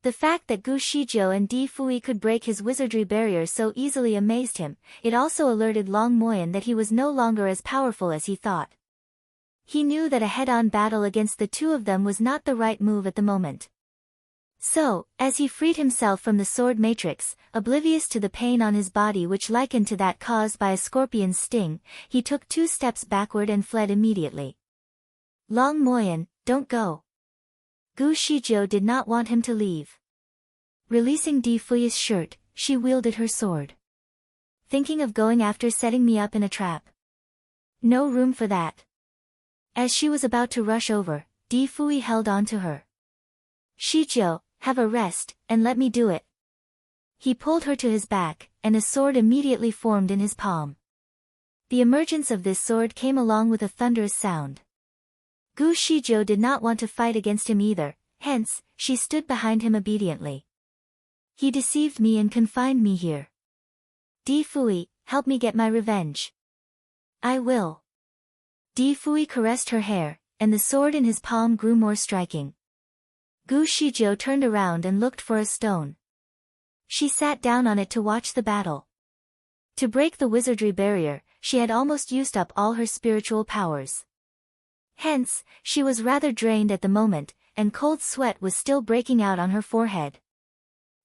The fact that Gu Shizhou and Di Fui could break his wizardry barrier so easily amazed him. It also alerted Long Moyan that he was no longer as powerful as he thought. He knew that a head-on battle against the two of them was not the right move at the moment. So, as he freed himself from the sword matrix, oblivious to the pain on his body which likened to that caused by a scorpion's sting, he took 2 steps backward and fled immediately. Long Moyan, don't go. Gu Shizhou did not want him to leave. Releasing Di Fui's shirt, she wielded her sword. Thinking of going after setting me up in a trap? No room for that. As she was about to rush over, Di Fui held on to her. Shizhou, have a rest, and let me do it. He pulled her to his back, and a sword immediately formed in his palm. The emergence of this sword came along with a thunderous sound. Gu Shizhou did not want to fight against him either, hence, she stood behind him obediently. He deceived me and confined me here. Di Fui, help me get my revenge. I will. Di Fui caressed her hair, and the sword in his palm grew more striking. Gu Shizhou turned around and looked for a stone. She sat down on it to watch the battle. To break the wizardry barrier, she had almost used up all her spiritual powers. Hence, she was rather drained at the moment, and cold sweat was still breaking out on her forehead.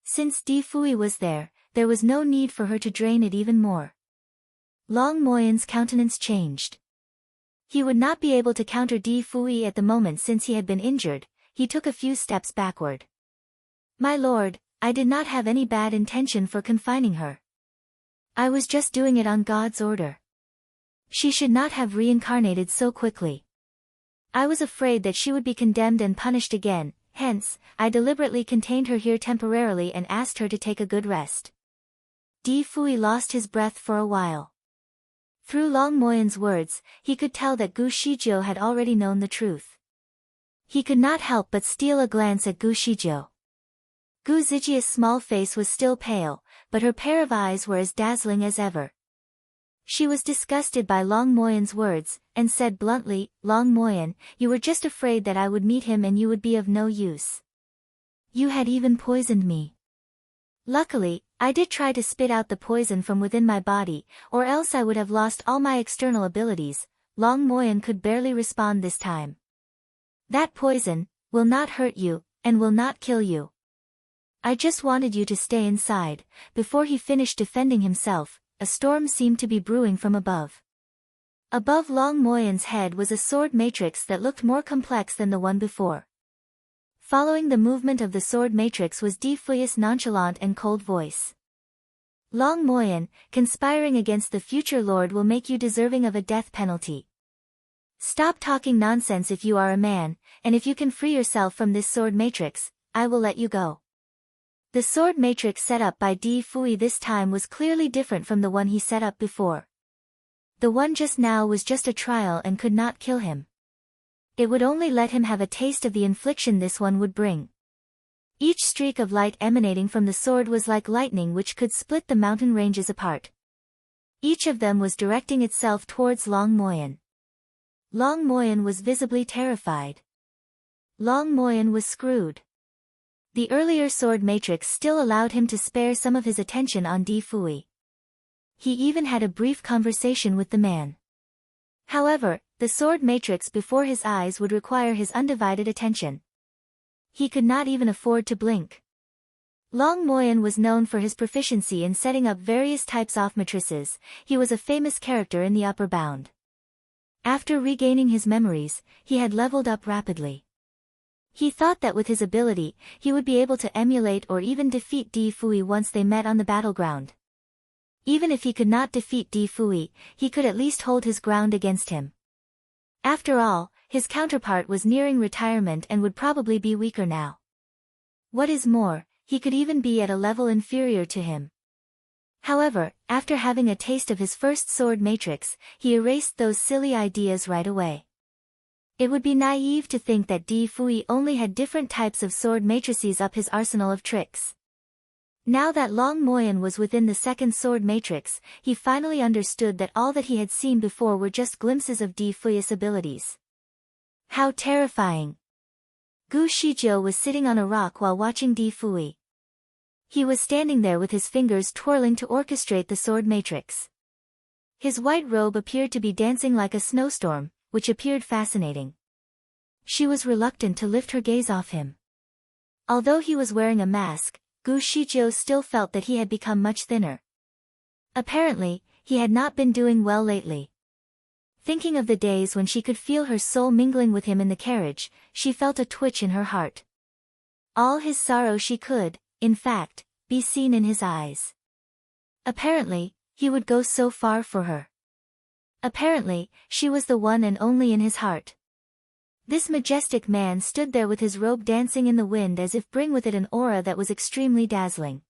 Since Di Fui was there was no need for her to drain it even more. Long Moyan's countenance changed. He would not be able to counter Di Fui at the moment since he had been injured. He took a few steps backward. My lord, I did not have any bad intention for confining her. I was just doing it on God's order. She should not have reincarnated so quickly. I was afraid that she would be condemned and punished again, hence, I deliberately contained her here temporarily and asked her to take a good rest. Di Fui lost his breath for a while. Through Long Moyan's words, he could tell that Gu Shizhou had already known the truth. He could not help but steal a glance at Gu Shizhou. Gu Zijia's small face was still pale, but her pair of eyes were as dazzling as ever. She was disgusted by Long Moyan's words, and said bluntly, Long Moyan, you were just afraid that I would meet him and you would be of no use. You had even poisoned me. Luckily, I did try to spit out the poison from within my body, or else I would have lost all my external abilities. Long Moyan could barely respond this time. That poison will not hurt you, and will not kill you. I just wanted you to stay inside. Before he finished defending himself, a storm seemed to be brewing from above. Above Long Moyan's head was a sword matrix that looked more complex than the one before. Following the movement of the sword matrix was Di Fui's nonchalant and cold voice. Long Moyan, conspiring against the future lord will make you deserving of a death penalty. Stop talking nonsense if you are a man, and if you can free yourself from this sword matrix, I will let you go. The sword matrix set up by Di Fui this time was clearly different from the one he set up before. The one just now was just a trial and could not kill him. It would only let him have a taste of the infliction this one would bring. Each streak of light emanating from the sword was like lightning which could split the mountain ranges apart. Each of them was directing itself towards Long Moyan. Long Moyan was visibly terrified. Long Moyan was screwed. The earlier sword matrix still allowed him to spare some of his attention on Di Fui. He even had a brief conversation with the man. However, the sword matrix before his eyes would require his undivided attention. He could not even afford to blink. Long Moyan was known for his proficiency in setting up various types of matrices. He was a famous character in the upper bound. After regaining his memories, he had leveled up rapidly. He thought that with his ability, he would be able to emulate or even defeat Di Fui once they met on the battleground. Even if he could not defeat Di Fui, he could at least hold his ground against him. After all, his counterpart was nearing retirement and would probably be weaker now. What is more, he could even be at a level inferior to him. However, after having a taste of his first sword matrix, he erased those silly ideas right away. It would be naive to think that Di Fui only had different types of sword matrices up his arsenal of tricks. Now that Long Moyan was within the second sword matrix, he finally understood that all that he had seen before were just glimpses of Di Fui's abilities. How terrifying! Gu Shizhou was sitting on a rock while watching Di Fui. He was standing there with his fingers twirling to orchestrate the sword matrix. His white robe appeared to be dancing like a snowstorm, which appeared fascinating. She was reluctant to lift her gaze off him. Although he was wearing a mask, Gu Shizhou still felt that he had become much thinner. Apparently, he had not been doing well lately. Thinking of the days when she could feel her soul mingling with him in the carriage, she felt a twitch in her heart. All his sorrow she could, in fact, be seen in his eyes. Apparently, he would go so far for her. Apparently, she was the one and only in his heart. This majestic man stood there with his robe dancing in the wind as if bring with it an aura that was extremely dazzling.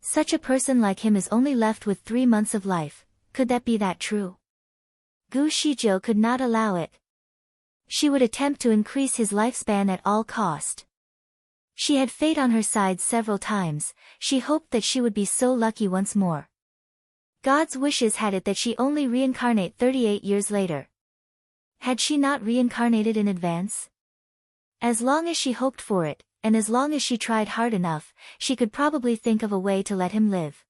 Such a person like him is only left with 3 months of life. Could that be that true? Gu Shizhou could not allow it. She would attempt to increase his lifespan at all cost. She had fate on her side several times. She hoped that she would be so lucky once more. God's wishes had it that she only reincarnate 38 years later. Had she not reincarnated in advance? As long as she hoped for it, and as long as she tried hard enough, she could probably think of a way to let him live.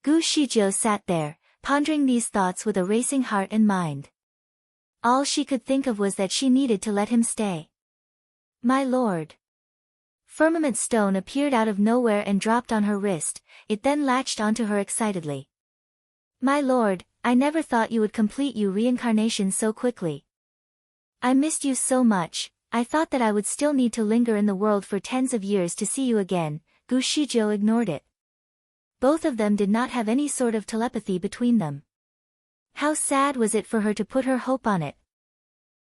Gu Shizhou sat there, pondering these thoughts with a racing heart and mind. All she could think of was that she needed to let him stay. My lord. Firmament stone appeared out of nowhere and dropped on her wrist, it then latched onto her excitedly. My lord, I never thought you would complete your reincarnation so quickly. I missed you so much, I thought that I would still need to linger in the world for tens of years to see you again. Gu Shizhou ignored it. Both of them did not have any sort of telepathy between them. How sad was it for her to put her hope on it?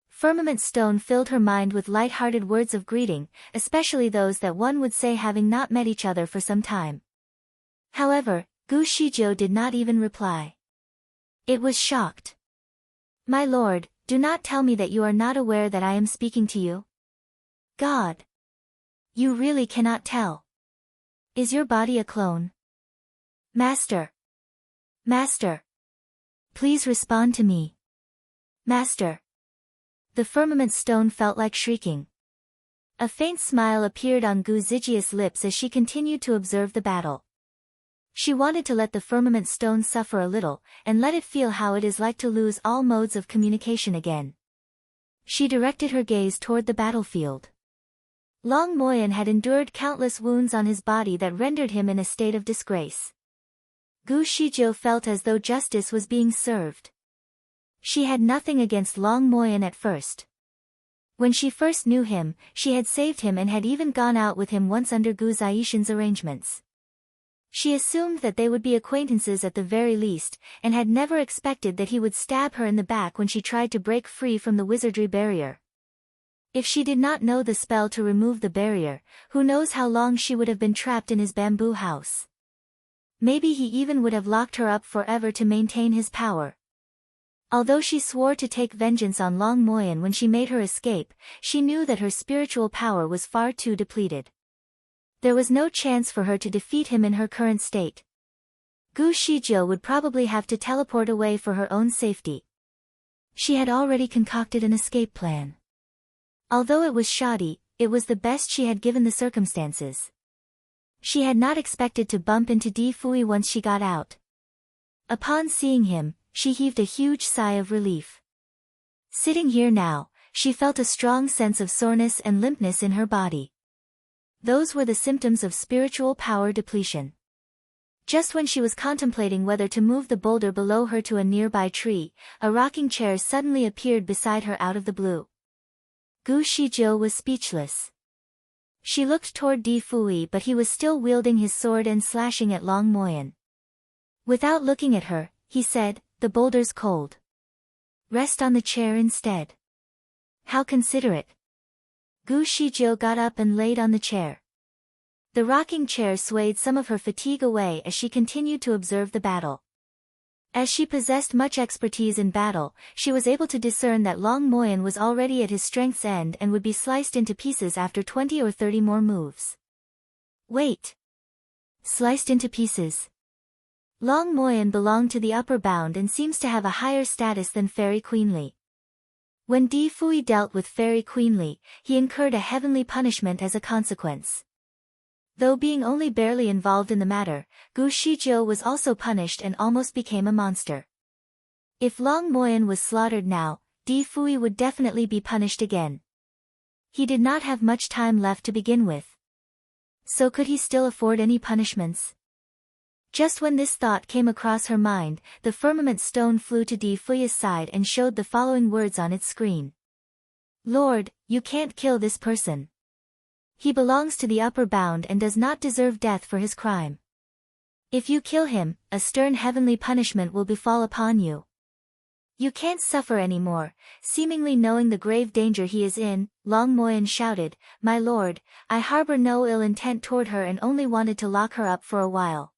Firmament stone filled her mind with light-hearted words of greeting, especially those that one would say having not met each other for some time. However, Gu Shizhou did not even reply. It was shocked. My lord, do not tell me that you are not aware that I am speaking to you. God. You really cannot tell. Is your body a clone? Master. Master. Please respond to me. Master. The firmament stone felt like shrieking. A faint smile appeared on Gu Zijia's lips as she continued to observe the battle. She wanted to let the firmament stone suffer a little, and let it feel how it is like to lose all modes of communication again. She directed her gaze toward the battlefield. Long Moyan had endured countless wounds on his body that rendered him in a state of disgrace. Gu Shizhou felt as though justice was being served. She had nothing against Long Moyan at first. When she first knew him, she had saved him and had even gone out with him once under Gu Zaishan's arrangements. She assumed that they would be acquaintances at the very least, and had never expected that he would stab her in the back when she tried to break free from the wizardry barrier. If she did not know the spell to remove the barrier, who knows how long she would have been trapped in his bamboo house. Maybe he even would have locked her up forever to maintain his power. Although she swore to take vengeance on Long Moyan when she made her escape, she knew that her spiritual power was far too depleted. There was no chance for her to defeat him in her current state. Gu Shizhou would probably have to teleport away for her own safety. She had already concocted an escape plan. Although it was shoddy, it was the best she had given the circumstances. She had not expected to bump into Di Fui once she got out. Upon seeing him, she heaved a huge sigh of relief. Sitting here now, she felt a strong sense of soreness and limpness in her body. Those were the symptoms of spiritual power depletion. Just when she was contemplating whether to move the boulder below her to a nearby tree, a rocking chair suddenly appeared beside her out of the blue. Gu Shizhou was speechless. She looked toward Di Fui, but he was still wielding his sword and slashing at Long Moyan. Without looking at her, he said, "The boulder's cold. Rest on the chair instead." How considerate. Gu Shizhou got up and laid on the chair. The rocking chair swayed some of her fatigue away as she continued to observe the battle. As she possessed much expertise in battle, she was able to discern that Long Moyan was already at his strength's end and would be sliced into pieces after 20 or 30 more moves. Wait. Sliced into pieces. Long Moyan belonged to the upper bound and seems to have a higher status than Fairy Queenly. When Di Fui dealt with Fairy Queen Li, he incurred a heavenly punishment as a consequence. Though being only barely involved in the matter, Gu Shijiu was also punished and almost became a monster. If Long Moyan was slaughtered now, Di Fui would definitely be punished again. He did not have much time left to begin with. So could he still afford any punishments? Just when this thought came across her mind, the firmament stone flew to Di Fui's side and showed the following words on its screen. Lord, you can't kill this person. He belongs to the upper bound and does not deserve death for his crime. If you kill him, a stern heavenly punishment will befall upon you. You can't suffer anymore. Seemingly knowing the grave danger he is in, Long Moyan shouted, My lord, I harbor no ill intent toward her and only wanted to lock her up for a while.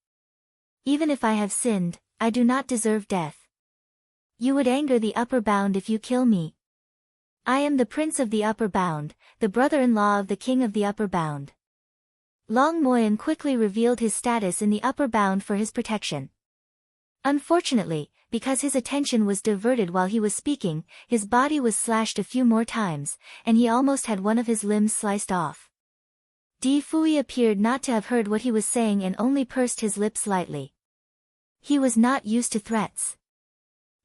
Even if I have sinned, I do not deserve death. You would anger the upper bound if you kill me. I am the prince of the upper bound, the brother-in-law of the king of the upper bound. Long Moyan quickly revealed his status in the upper bound for his protection. Unfortunately, because his attention was diverted while he was speaking, his body was slashed a few more times, and he almost had one of his limbs sliced off. Di Fui appeared not to have heard what he was saying and only pursed his lips slightly. He was not used to threats.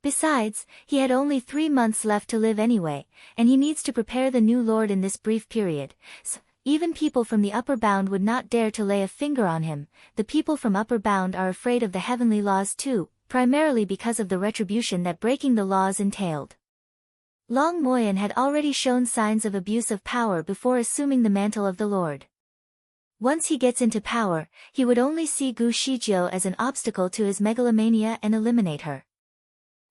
Besides, he had only 3 months left to live anyway, and he needs to prepare the new lord in this brief period, so even people from the upper bound would not dare to lay a finger on him. The people from upper bound are afraid of the heavenly laws too, primarily because of the retribution that breaking the laws entailed. Long Moyan had already shown signs of abuse of power before assuming the mantle of the lord. Once he gets into power, he would only see Gu Shijiu as an obstacle to his megalomania and eliminate her.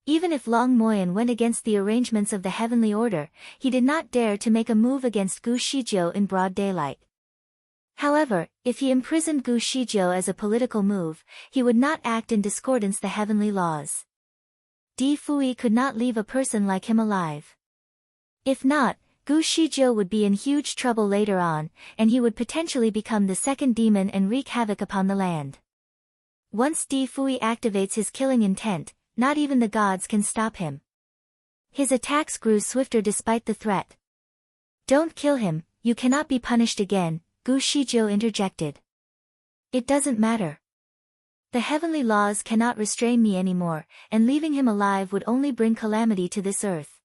Even if Long Moyan went against the arrangements of the heavenly order, he did not dare to make a move against Gu Shijiu in broad daylight. However, if he imprisoned Gu Shijiu as a political move, he would not act in discordance the heavenly laws. Di Fui could not leave a person like him alive. If not, Gu Shijiu would be in huge trouble later on, and he would potentially become the second demon and wreak havoc upon the land. Once Di Fui activates his killing intent, not even the gods can stop him. His attacks grew swifter despite the threat. Don't kill him, you cannot be punished again, Gu Shijiu interjected. It doesn't matter. The heavenly laws cannot restrain me anymore, and leaving him alive would only bring calamity to this earth.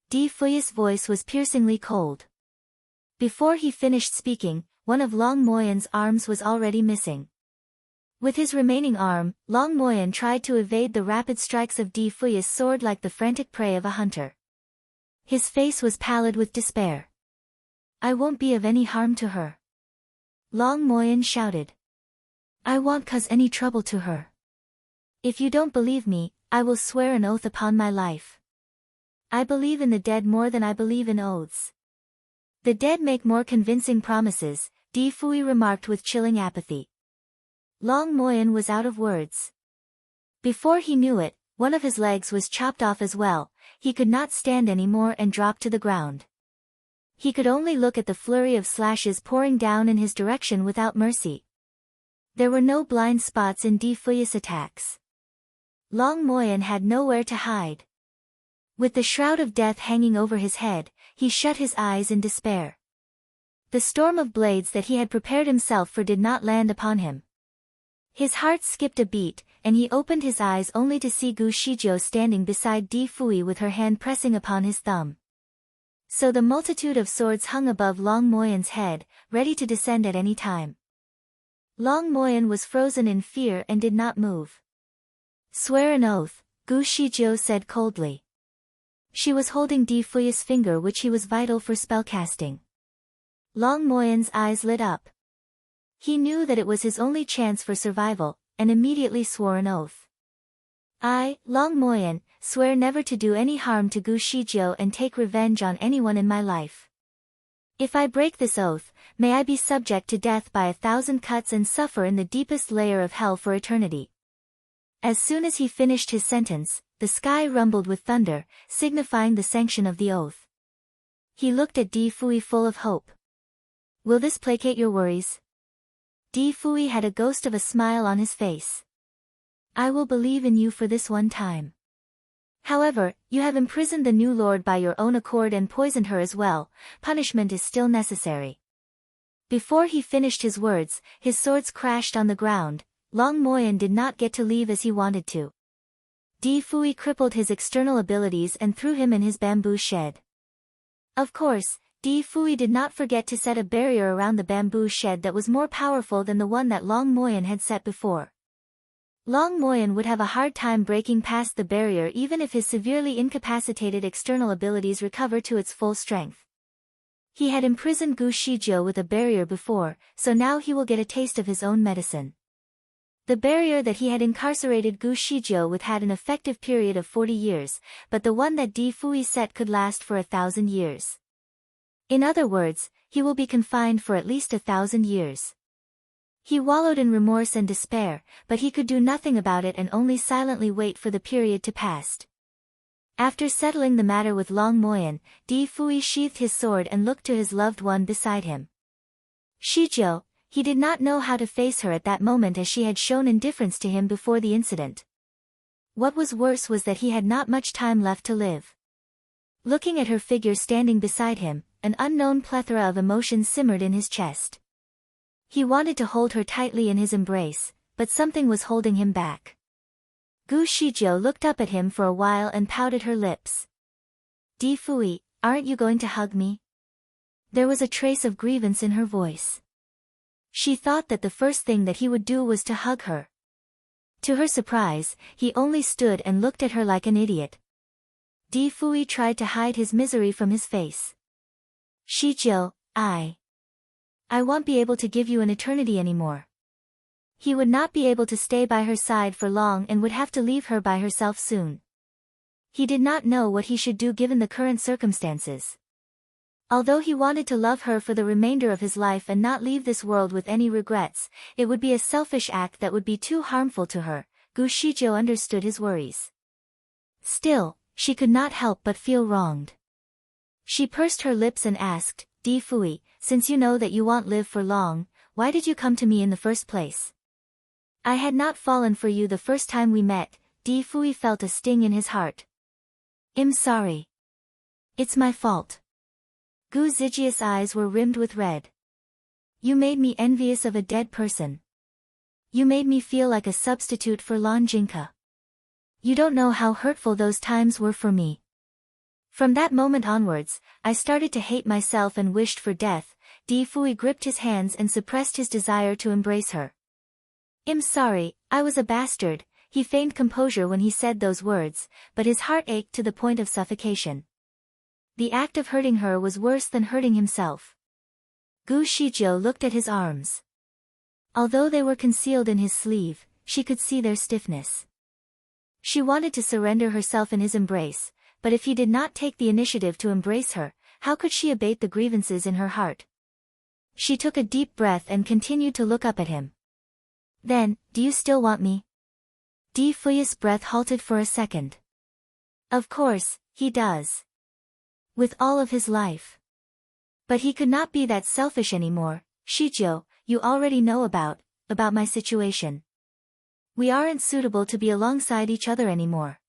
Di Fui's voice was piercingly cold. Before he finished speaking, one of Long Moyan's arms was already missing. With his remaining arm, Long Moyan tried to evade the rapid strikes of Di Fui's sword like the frantic prey of a hunter. His face was pallid with despair. I won't be of any harm to her. Long Moyan shouted. I won't cause any trouble to her. If you don't believe me, I will swear an oath upon my life. I believe in the dead more than I believe in oaths. The dead make more convincing promises, Di Fui remarked with chilling apathy. Long Moyan was out of words. Before he knew it, one of his legs was chopped off as well. He could not stand anymore and dropped to the ground. He could only look at the flurry of slashes pouring down in his direction without mercy. There were no blind spots in Di Fui's attacks. Long Moyan had nowhere to hide. With the shroud of death hanging over his head, he shut his eyes in despair. The storm of blades that he had prepared himself for did not land upon him. His heart skipped a beat, and he opened his eyes only to see Gu Shijiu standing beside Di Fui with her hand pressing upon his thumb. So the multitude of swords hung above Long Moyan's head, ready to descend at any time. Long Moyan was frozen in fear and did not move. Swear an oath, Gu Shijiu said coldly. She was holding Di Fui's finger, which he was vital for spellcasting. Long Moyan's eyes lit up. He knew that it was his only chance for survival, and immediately swore an oath. I, Long Moyan, swear never to do any harm to Gu Shijiu and take revenge on anyone in my life. If I break this oath, may I be subject to death by 1,000 cuts and suffer in the deepest layer of hell for eternity. As soon as he finished his sentence, the sky rumbled with thunder, signifying the sanction of the oath. He looked at Di Fui full of hope. Will this placate your worries? Di Fui had a ghost of a smile on his face. I will believe in you for this one time. However, you have imprisoned the new lord by your own accord and poisoned her as well. Punishment is still necessary." Before he finished his words, his swords crashed on the ground. Long Moyen did not get to leave as he wanted to. Di Fui crippled his external abilities and threw him in his bamboo shed. Of course, Di Fui did not forget to set a barrier around the bamboo shed that was more powerful than the one that Long Moyen had set before. Long Moyen would have a hard time breaking past the barrier even if his severely incapacitated external abilities recover to its full strength. He had imprisoned Gu Shizhou with a barrier before, so now he will get a taste of his own medicine. The barrier that he had incarcerated Gu Shizhou with had an effective period of 40 years, but the one that Di Fui set could last for 1,000 years. In other words, he will be confined for at least 1,000 years. He wallowed in remorse and despair, but he could do nothing about it and only silently wait for the period to pass. After settling the matter with Long Moyen, Di Fui sheathed his sword and looked to his loved one beside him. Shizhou, he did not know how to face her at that moment as she had shown indifference to him before the incident. What was worse was that he had not much time left to live. Looking at her figure standing beside him, an unknown plethora of emotions simmered in his chest. He wanted to hold her tightly in his embrace, but something was holding him back. Gu Shizhou looked up at him for a while and pouted her lips. "Di Fui, aren't you going to hug me?" There was a trace of grievance in her voice. She thought that the first thing that he would do was to hug her. To her surprise, he only stood and looked at her like an idiot. Di Fui tried to hide his misery from his face. "Shizhou, I won't be able to give you an eternity anymore." He would not be able to stay by her side for long and would have to leave her by herself soon. He did not know what he should do given the current circumstances. Although he wanted to love her for the remainder of his life and not leave this world with any regrets, it would be a selfish act that would be too harmful to her. Gu Shizhou understood his worries. Still, she could not help but feel wronged. She pursed her lips and asked, "Di Fui, since you know that you won't live for long, why did you come to me in the first place?" "I had not fallen for you the first time we met." Di Fui felt a sting in his heart. "I'm sorry. It's my fault." Gu Zijia's eyes were rimmed with red. "You made me envious of a dead person. You made me feel like a substitute for Lan Jinka. You don't know how hurtful those times were for me. From that moment onwards, I started to hate myself and wished for death." Di Fui gripped his hands and suppressed his desire to embrace her. "I'm sorry, I was a bastard." He feigned composure when he said those words, but his heart ached to the point of suffocation. The act of hurting her was worse than hurting himself. Gu Shizhou looked at his arms. Although they were concealed in his sleeve, she could see their stiffness. She wanted to surrender herself in his embrace, but if he did not take the initiative to embrace her, how could she abate the grievances in her heart? She took a deep breath and continued to look up at him. "Then, do you still want me?" Di Fui's breath halted for a second. Of course, he does. With all of his life. But he could not be that selfish anymore. "Shizhou, you already know about my situation. We aren't suitable to be alongside each other anymore.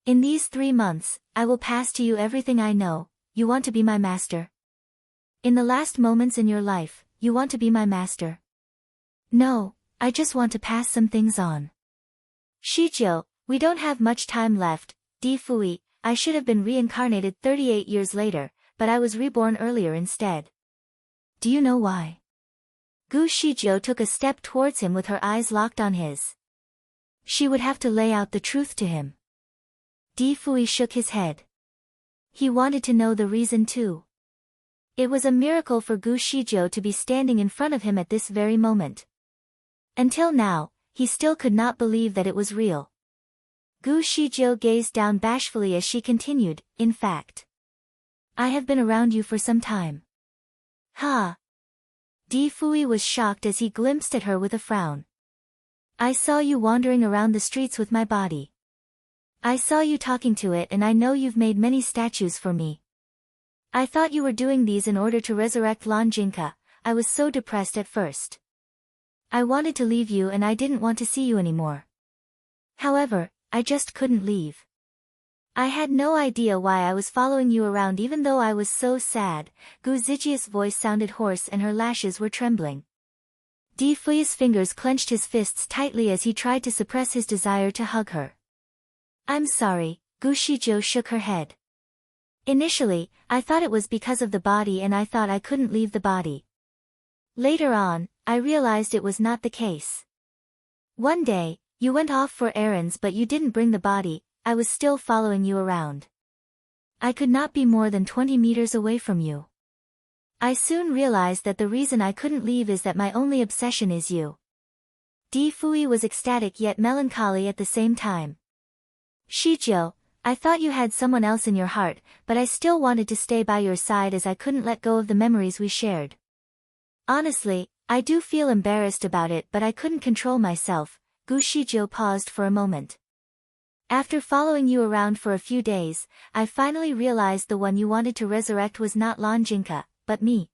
In these 3 months, I will pass to you everything I know. You want to be my master? In the last moments in your life, you want to be my master?" "No, I just want to pass some things on." "Shizhou, we don't have much time left." "Di Fui, I should have been reincarnated 38 years later, but I was reborn earlier instead." "Do you know why?" Gu Shizhou took a step towards him with her eyes locked on his. She would have to lay out the truth to him. Di Fui shook his head. He wanted to know the reason too. It was a miracle for Gu Shizhou to be standing in front of him at this very moment. Until now, he still could not believe that it was real. Gu Shizhou gazed down bashfully as she continued, "In fact, I have been around you for some time." "Ha!" Di Fui was shocked as he glimpsed at her with a frown. "I saw you wandering around the streets with my body. I saw you talking to it and I know you've made many statues for me. I thought you were doing these in order to resurrect Lan Jinka. I was so depressed at first. I wanted to leave you and I didn't want to see you anymore. However, I just couldn't leave. I had no idea why I was following you around even though I was so sad. Gu Zijia's voice sounded hoarse and her lashes were trembling. Di Fui's fingers clenched his fists tightly as he tried to suppress his desire to hug her. I'm sorry, Gu Shizhou shook her head. Initially, I thought it was because of the body and I thought I couldn't leave the body. Later on, I realized it was not the case. One day, you went off for errands but you didn't bring the body. I was still following you around. I could not be more than 20 meters away from you. I soon realized that the reason I couldn't leave is that my only obsession is you. Di Fui was ecstatic yet melancholy at the same time. Shizhou, I thought you had someone else in your heart, but I still wanted to stay by your side as I couldn't let go of the memories we shared. Honestly, I do feel embarrassed about it but I couldn't control myself. Gu Shizhou paused for a moment. After following you around for a few days, I finally realized the one you wanted to resurrect was not Lan Jinka, but me.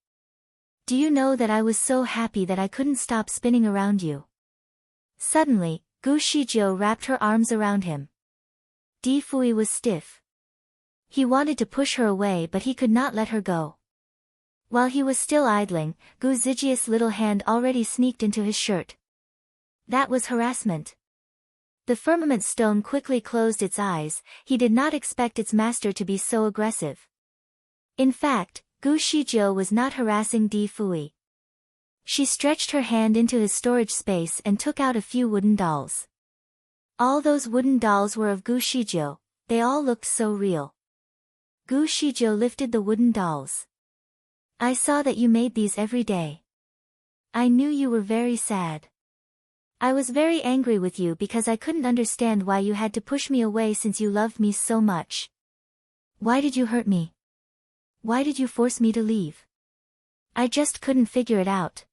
Do you know that I was so happy that I couldn't stop spinning around you? Suddenly, Gu Shizhou wrapped her arms around him. Di Fui was stiff. He wanted to push her away but he could not let her go. While he was still idling, Gu Zijia's little hand already sneaked into his shirt. That was harassment. The firmament stone quickly closed its eyes. He did not expect its master to be so aggressive. In fact, Gu Shizhou was not harassing Di Fui. She stretched her hand into his storage space and took out a few wooden dolls. All those wooden dolls were of Gu Shizhou. They all looked so real. Gu Shizhou lifted the wooden dolls. I saw that you made these every day. I knew you were very sad. I was very angry with you because I couldn't understand why you had to push me away since you loved me so much. Why did you hurt me? Why did you force me to leave? I just couldn't figure it out.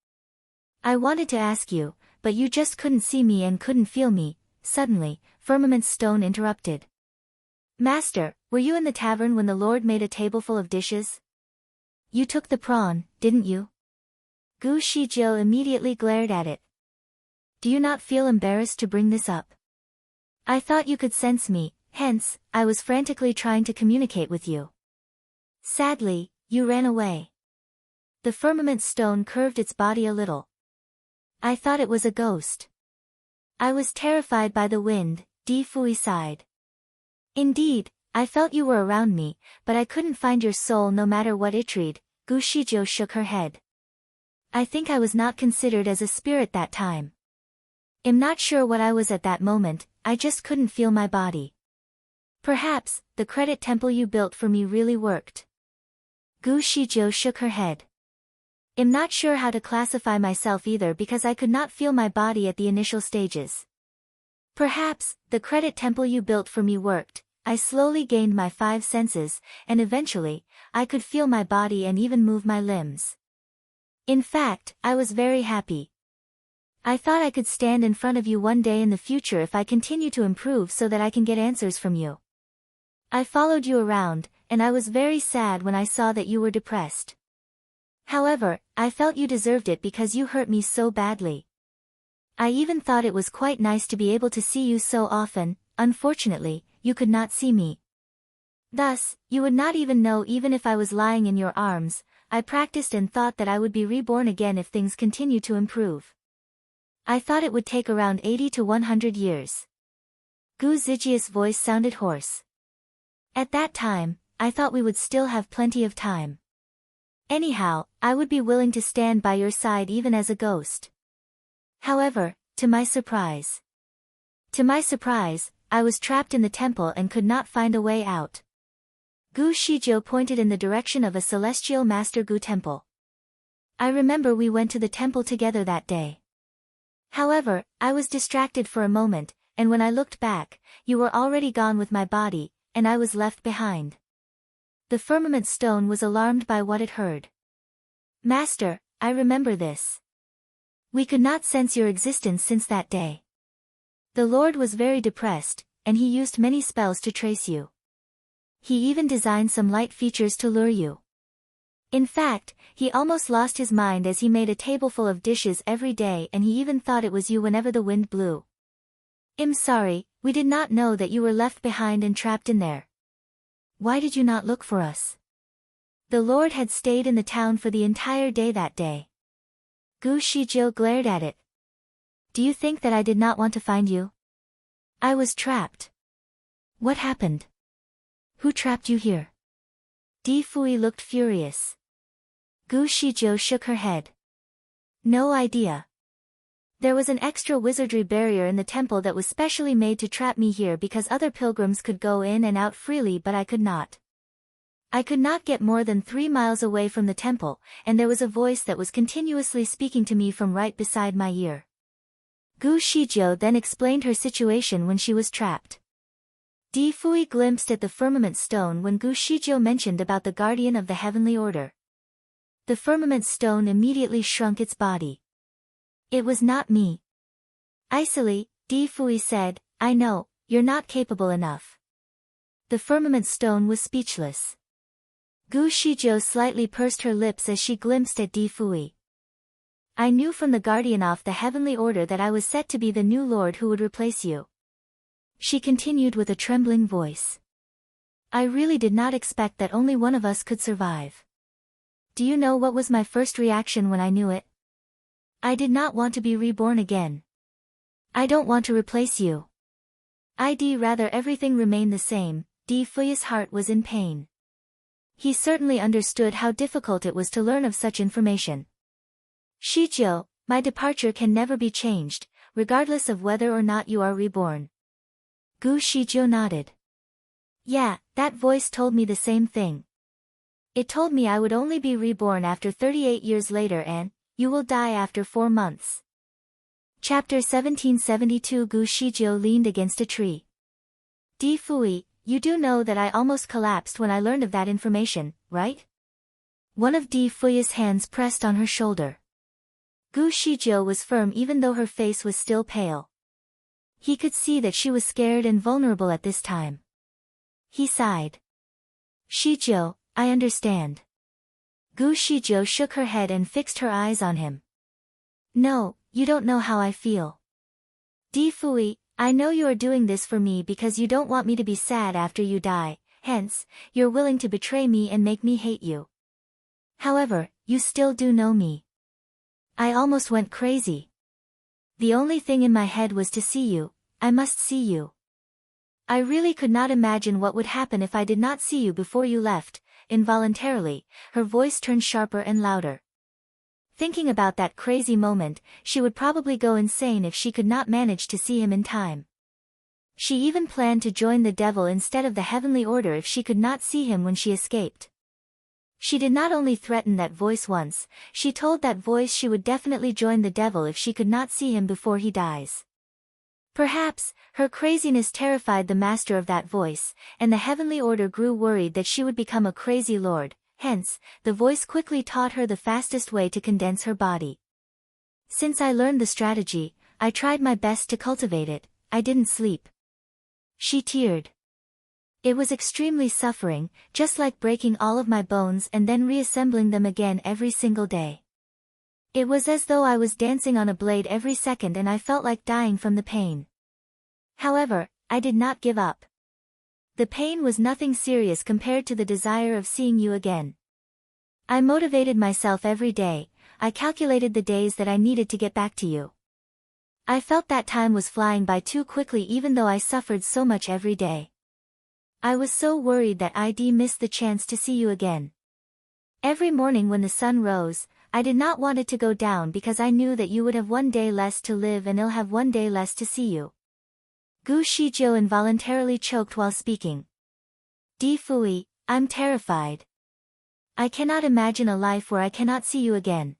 I wanted to ask you, but you just couldn't see me and couldn't feel me. Suddenly, Firmament Stone interrupted. Master, were you in the tavern when the Lord made a table full of dishes? You took the prawn, didn't you? Gu Shizhou immediately glared at it. Do you not feel embarrassed to bring this up? I thought you could sense me, hence, I was frantically trying to communicate with you. Sadly, you ran away. The firmament stone curved its body a little. I thought it was a ghost. I was terrified by the wind, Di Fui sighed. Indeed, I felt you were around me, but I couldn't find your soul no matter what it tried. Gu Shizhou shook her head. I think I was not considered as a spirit that time. I'm not sure what I was at that moment, I just couldn't feel my body. Perhaps, the credit temple you built for me really worked. Gu Shizhou shook her head. I'm not sure how to classify myself either because I could not feel my body at the initial stages. Perhaps, the credit temple you built for me worked. I slowly gained my 5 senses, and eventually, I could feel my body and even move my limbs. In fact, I was very happy. I thought I could stand in front of you one day in the future if I continue to improve so that I can get answers from you. I followed you around, and I was very sad when I saw that you were depressed. However, I felt you deserved it because you hurt me so badly. I even thought it was quite nice to be able to see you so often. Unfortunately, you could not see me. Thus, you would not even know even if I was lying in your arms. I practiced and thought that I would be reborn again if things continue to improve. I thought it would take around 80 to 100 years. Gu Zijia's voice sounded hoarse. At that time, I thought we would still have plenty of time. Anyhow, I would be willing to stand by your side even as a ghost. However, to my surprise, I was trapped in the temple and could not find a way out. Gu Shizhou pointed in the direction of a celestial master Gu temple. I remember we went to the temple together that day. However, I was distracted for a moment, and when I looked back, you were already gone with my body, and I was left behind. The firmament stone was alarmed by what it heard. Master, I remember this. We could not sense your existence since that day. The Lord was very depressed, and he used many spells to trace you. He even designed some light features to lure you. In fact, he almost lost his mind as he made a table full of dishes every day and he even thought it was you whenever the wind blew. I'm sorry, we did not know that you were left behind and trapped in there. Why did you not look for us? The Lord had stayed in the town for the entire day that day. Gu Shijiu glared at it. Do you think that I did not want to find you? I was trapped. What happened? Who trapped you here? Di Fui looked furious. Gu Shijiu shook her head. No idea. There was an extra wizardry barrier in the temple that was specially made to trap me here because other pilgrims could go in and out freely but I could not. I could not get more than 3 miles away from the temple, and there was a voice that was continuously speaking to me from right beside my ear. Gu Shijiu then explained her situation when she was trapped. Di Fui glimpsed at the firmament stone when Gu Shijiu mentioned about the guardian of the heavenly order. The firmament stone immediately shrunk its body. It was not me. Icily, Di Fui said, I know, you're not capable enough. The firmament stone was speechless. Gu Shijiu slightly pursed her lips as she glimpsed at Di Fui. I knew from the guardian of the heavenly order that I was set to be the new lord who would replace you. She continued with a trembling voice. I really did not expect that only one of us could survive. Do you know what was my first reaction when I knew it? I did not want to be reborn again. I don't want to replace you. I'd rather everything remain the same. Di Fui's heart was in pain. He certainly understood how difficult it was to learn of such information. Shijiu, my departure can never be changed, regardless of whether or not you are reborn. Gu Shijiu nodded. Yeah, that voice told me the same thing. It told me I would only be reborn after 38 years later and, you will die after 4 months. Chapter 1772 Gu Shijiu leaned against a tree. Di Fui, you do know that I almost collapsed when I learned of that information, right? One of Di Fui's hands pressed on her shoulder. Gu Shijiu was firm even though her face was still pale. He could see that she was scared and vulnerable at this time. He sighed. Shijiu, I understand. Gu Shijiu shook her head and fixed her eyes on him. No, you don't know how I feel. Di Fui, I know you are doing this for me because you don't want me to be sad after you die, hence, you're willing to betray me and make me hate you. However, you still do know me. I almost went crazy. The only thing in my head was to see you, I must see you. I really could not imagine what would happen if I did not see you before you left. Involuntarily, her voice turned sharper and louder. Thinking about that crazy moment, she would probably go insane if she could not manage to see him in time. She even planned to join the devil instead of the heavenly order if she could not see him when she escaped. She did not only threaten that voice once, she told that voice she would definitely join the devil if she could not see him before he dies. Perhaps, her craziness terrified the master of that voice, and the heavenly order grew worried that she would become a crazy lord, hence, the voice quickly taught her the fastest way to condense her body. Since I learned the strategy, I tried my best to cultivate it, I didn't sleep. She teared. It was extremely suffering, just like breaking all of my bones and then reassembling them again every single day. It was as though I was dancing on a blade every second and I felt like dying from the pain. However, I did not give up. The pain was nothing serious compared to the desire of seeing you again. I motivated myself every day, I calculated the days that I needed to get back to you. I felt that time was flying by too quickly even though I suffered so much every day. I was so worried that I'd miss the chance to see you again. Every morning when the sun rose, I did not want it to go down because I knew that you would have 1 day less to live and I'll have 1 day less to see you. Gu Shijiu involuntarily choked while speaking. Di Fui, I'm terrified. I cannot imagine a life where I cannot see you again.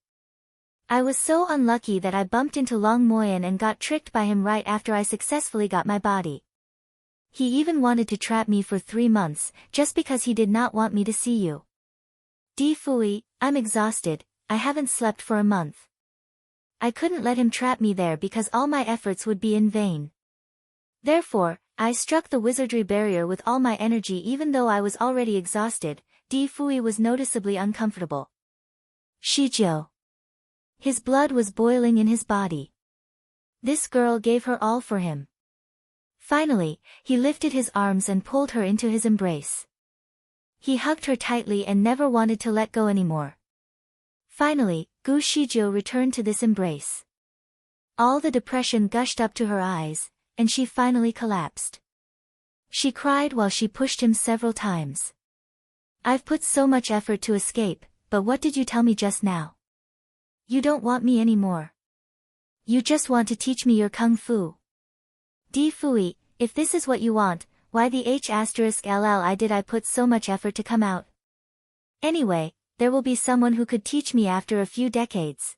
I was so unlucky that I bumped into Long Moyen and got tricked by him right after I successfully got my body. He even wanted to trap me for 3 months, just because he did not want me to see you. Di Fui, I'm exhausted, I haven't slept for a month. I couldn't let him trap me there because all my efforts would be in vain. Therefore, I struck the wizardry barrier with all my energy even though I was already exhausted. Di Fui was noticeably uncomfortable. Shijiu. His blood was boiling in his body. This girl gave her all for him. Finally, he lifted his arms and pulled her into his embrace. He hugged her tightly and never wanted to let go anymore. Finally, Gu Shijiu returned to this embrace. All the depression gushed up to her eyes, and she finally collapsed. She cried while she pushed him several times. I've put so much effort to escape, but what did you tell me just now? You don't want me anymore. You just want to teach me your kung fu. Di Fui, if this is what you want, why the *LL did I put so much effort to come out? Anyway, there will be someone who could teach me after a few decades.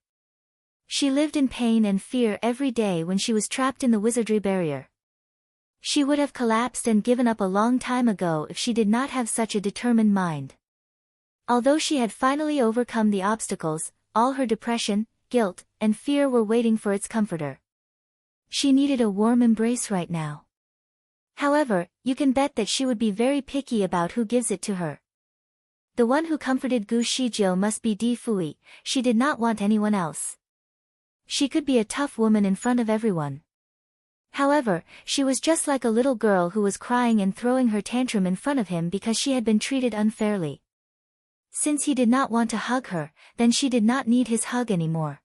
She lived in pain and fear every day when she was trapped in the wizardry barrier. She would have collapsed and given up a long time ago if she did not have such a determined mind. Although she had finally overcome the obstacles, all her depression, guilt, and fear were waiting for its comforter. She needed a warm embrace right now. However, you can bet that she would be very picky about who gives it to her. The one who comforted Gu Shijiu must be Di Fui. She did not want anyone else. She could be a tough woman in front of everyone. However, she was just like a little girl who was crying and throwing her tantrum in front of him because she had been treated unfairly. Since he did not want to hug her, then she did not need his hug anymore.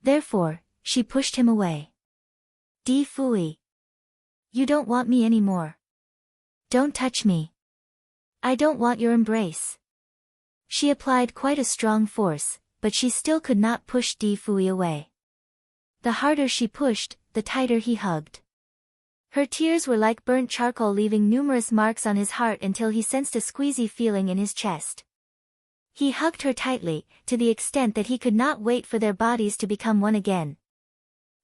Therefore, she pushed him away. Di Fui. You don't want me anymore. Don't touch me. I don't want your embrace. She applied quite a strong force, but she still could not push Di Fui away. The harder she pushed, the tighter he hugged. Her tears were like burnt charcoal, leaving numerous marks on his heart until he sensed a squeezy feeling in his chest. He hugged her tightly, to the extent that he could not wait for their bodies to become one again.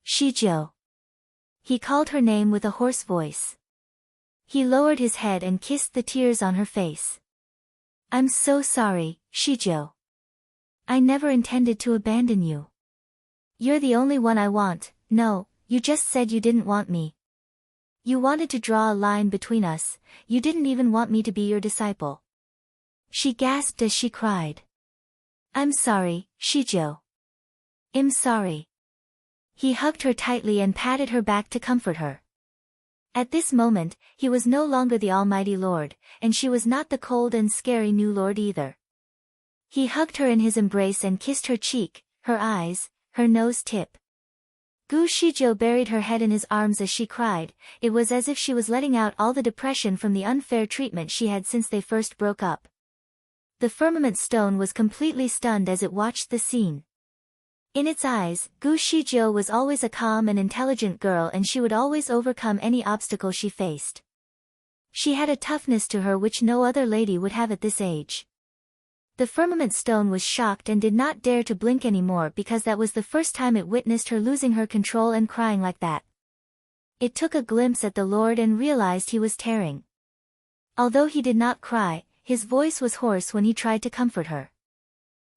Shijiu. He called her name with a hoarse voice. He lowered his head and kissed the tears on her face. I'm so sorry, Shijiu. I never intended to abandon you. You're the only one I want. No, you just said you didn't want me. You wanted to draw a line between us, you didn't even want me to be your disciple. She gasped as she cried. I'm sorry, Shijiu. I'm sorry. He hugged her tightly and patted her back to comfort her. At this moment, he was no longer the Almighty Lord, and she was not the cold and scary new Lord either. He hugged her in his embrace and kissed her cheek, her eyes, her nose tip. Gu Shijiu buried her head in his arms as she cried. It was as if she was letting out all the depression from the unfair treatment she had since they first broke up. The firmament stone was completely stunned as it watched the scene. In its eyes, Gu Shijiu was always a calm and intelligent girl, and she would always overcome any obstacle she faced. She had a toughness to her which no other lady would have at this age. The firmament stone was shocked and did not dare to blink anymore because that was the first time it witnessed her losing her control and crying like that. It took a glimpse at the Lord and realized he was tearing. Although he did not cry, his voice was hoarse when he tried to comfort her.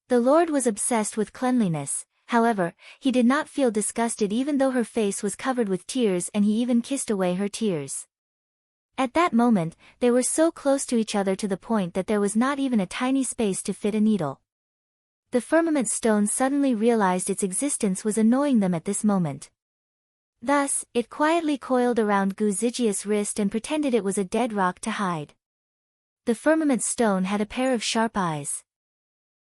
The Lord was obsessed with cleanliness. However, he did not feel disgusted even though her face was covered with tears, and he even kissed away her tears. At that moment, they were so close to each other to the point that there was not even a tiny space to fit a needle. The firmament stone suddenly realized its existence was annoying them at this moment. Thus, it quietly coiled around Gu Zijia's wrist and pretended it was a dead rock to hide. The firmament stone had a pair of sharp eyes.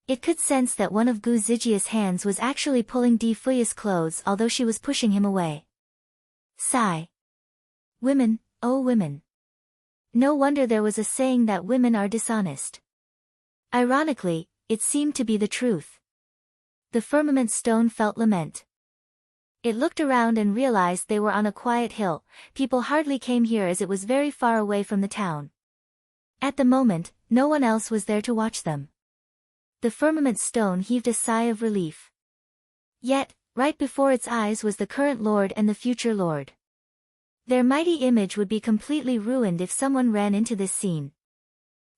It could sense that one of Gu Zijia's hands was actually pulling Di Fui's clothes, although she was pushing him away. Sigh. Women, oh women. No wonder there was a saying that women are dishonest. Ironically, it seemed to be the truth. The firmament stone felt lament. It looked around and realized they were on a quiet hill. People hardly came here as it was very far away from the town. At the moment, no one else was there to watch them. The firmament stone heaved a sigh of relief. Yet, right before its eyes was the current Lord and the future Lord. Their mighty image would be completely ruined if someone ran into this scene.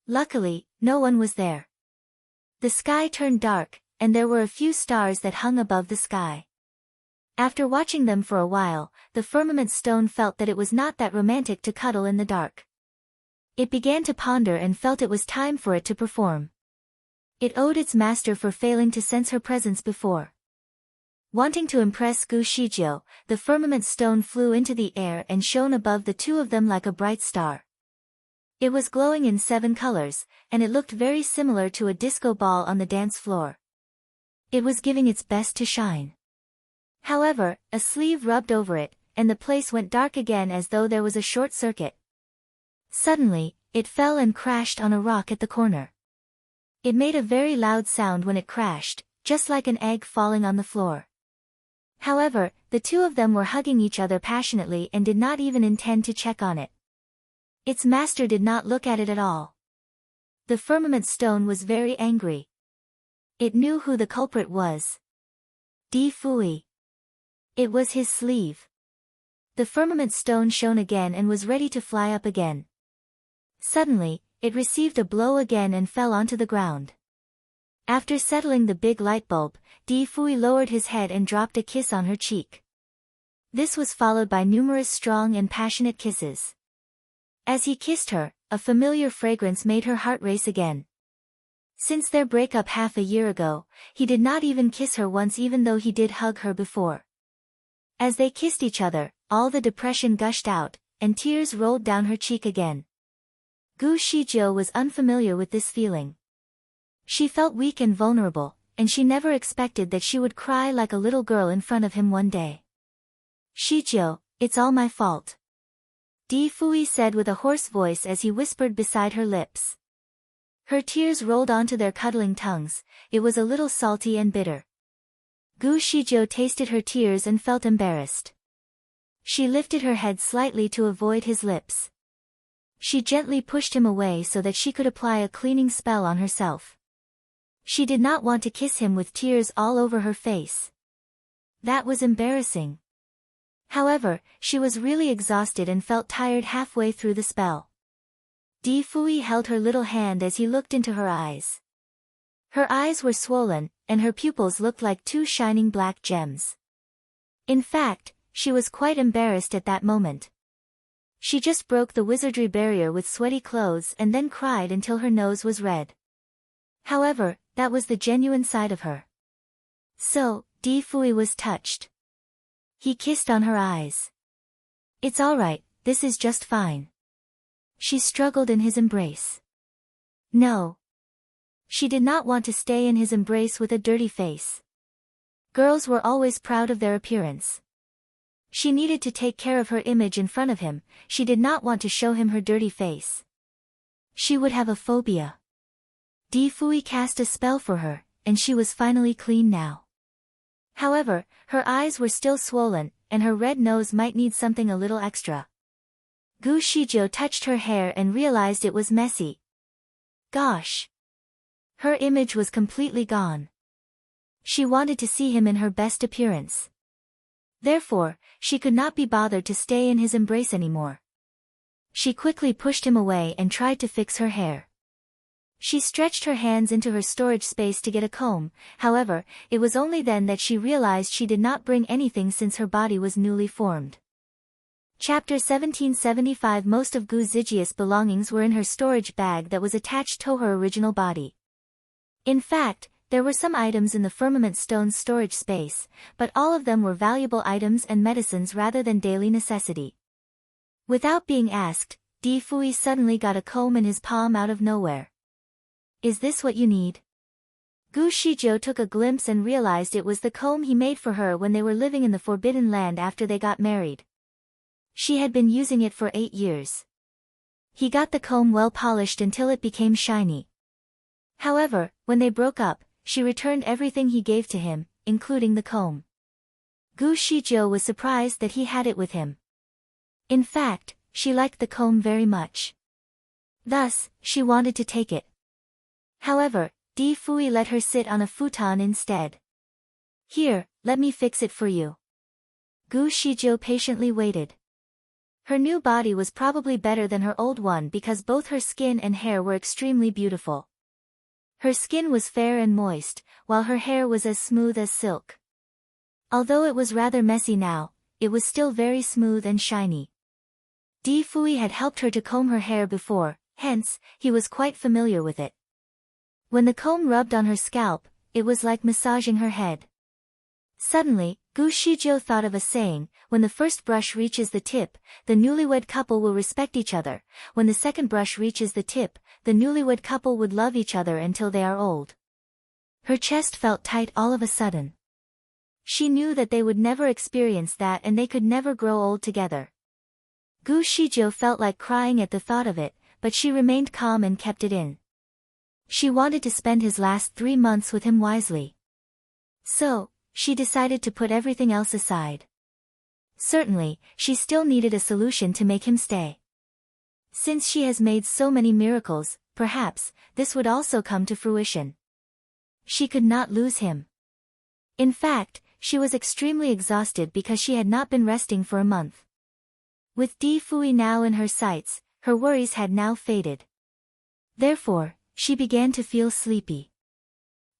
Luckily, no one was there. The sky turned dark, and there were a few stars that hung above the sky. After watching them for a while, the firmament stone felt that it was not that romantic to cuddle in the dark. It began to ponder and felt it was time for it to perform. It owed its master for failing to sense her presence before. Wanting to impress Gu Shijiu, the firmament stone flew into the air and shone above the two of them like a bright star. It was glowing in 7 colors, and it looked very similar to a disco ball on the dance floor. It was giving its best to shine. However, a sleeve rubbed over it, and the place went dark again as though there was a short circuit. Suddenly, it fell and crashed on a rock at the corner. It made a very loud sound when it crashed, just like an egg falling on the floor. However, the two of them were hugging each other passionately and did not even intend to check on it. Its master did not look at it at all. The firmament stone was very angry. It knew who the culprit was. Di Fui. It was his sleeve. The firmament stone shone again and was ready to fly up again. Suddenly, it received a blow again and fell onto the ground. After settling the big light bulb, Di Fui lowered his head and dropped a kiss on her cheek. This was followed by numerous strong and passionate kisses. As he kissed her, a familiar fragrance made her heart race again. Since their breakup half a year ago, he did not even kiss her once even though he did hug her before. As they kissed each other, all the depression gushed out, and tears rolled down her cheek again. Gu Shizhou was unfamiliar with this feeling. She felt weak and vulnerable, and she never expected that she would cry like a little girl in front of him one day. Shizhou, it's all my fault. Di Fui said with a hoarse voice as he whispered beside her lips. Her tears rolled onto their cuddling tongues. It was a little salty and bitter. Gu Shizhou tasted her tears and felt embarrassed. She lifted her head slightly to avoid his lips. She gently pushed him away so that she could apply a cleaning spell on herself. She did not want to kiss him with tears all over her face. That was embarrassing. However, she was really exhausted and felt tired halfway through the spell. Di Fui held her little hand as he looked into her eyes. Her eyes were swollen, and her pupils looked like 2 shining black gems. In fact, she was quite embarrassed at that moment. She just broke the wizardry barrier with sweaty clothes and then cried until her nose was red. However, that was the genuine side of her. So, Di Fui was touched. He kissed on her eyes. It's all right, this is just fine. She struggled in his embrace. No. She did not want to stay in his embrace with a dirty face. Girls were always proud of their appearance. She needed to take care of her image in front of him. She did not want to show him her dirty face. She would have a phobia. Di Fui cast a spell for her, and she was finally clean now. However, her eyes were still swollen, and her red nose might need something a little extra. Gu Shizhou touched her hair and realized it was messy. Gosh! Her image was completely gone. She wanted to see him in her best appearance. Therefore, she could not be bothered to stay in his embrace anymore. She quickly pushed him away and tried to fix her hair. She stretched her hands into her storage space to get a comb. However, it was only then that she realized she did not bring anything since her body was newly formed. Chapter 1775. Most of Gu Zijia's belongings were in her storage bag that was attached to her original body. In fact, there were some items in the firmament stone's storage space, but all of them were valuable items and medicines rather than daily necessity. Without being asked, Di Fui suddenly got a comb in his palm out of nowhere. Is this what you need? Gu Shizhou took a glimpse and realized it was the comb he made for her when they were living in the Forbidden Land after they got married. She had been using it for 8 years. He got the comb well polished until it became shiny. However, when they broke up, she returned everything he gave to him, including the comb. Gu Shizhou was surprised that he had it with him. In fact, she liked the comb very much. Thus, she wanted to take it. However, Di Fui let her sit on a futon instead. Here, let me fix it for you. Gu Shizhou patiently waited. Her new body was probably better than her old one because both her skin and hair were extremely beautiful. Her skin was fair and moist, while her hair was as smooth as silk. Although it was rather messy now, it was still very smooth and shiny. Di Fui had helped her to comb her hair before, hence, he was quite familiar with it. When the comb rubbed on her scalp, it was like massaging her head. Suddenly, Gu Shizhou thought of a saying, when the first brush reaches the tip, the newlywed couple will respect each other. When the second brush reaches the tip, the newlywed couple would love each other until they are old. Her chest felt tight all of a sudden. She knew that they would never experience that and they could never grow old together. Gu Shizhou felt like crying at the thought of it, but she remained calm and kept it in. She wanted to spend his last 3 months with him wisely. So, she decided to put everything else aside. Certainly, she still needed a solution to make him stay. Since she has made so many miracles, perhaps, this would also come to fruition. She could not lose him. In fact, she was extremely exhausted because she had not been resting for a month. With Di Fui now in her sights, her worries had now faded. Therefore, she began to feel sleepy.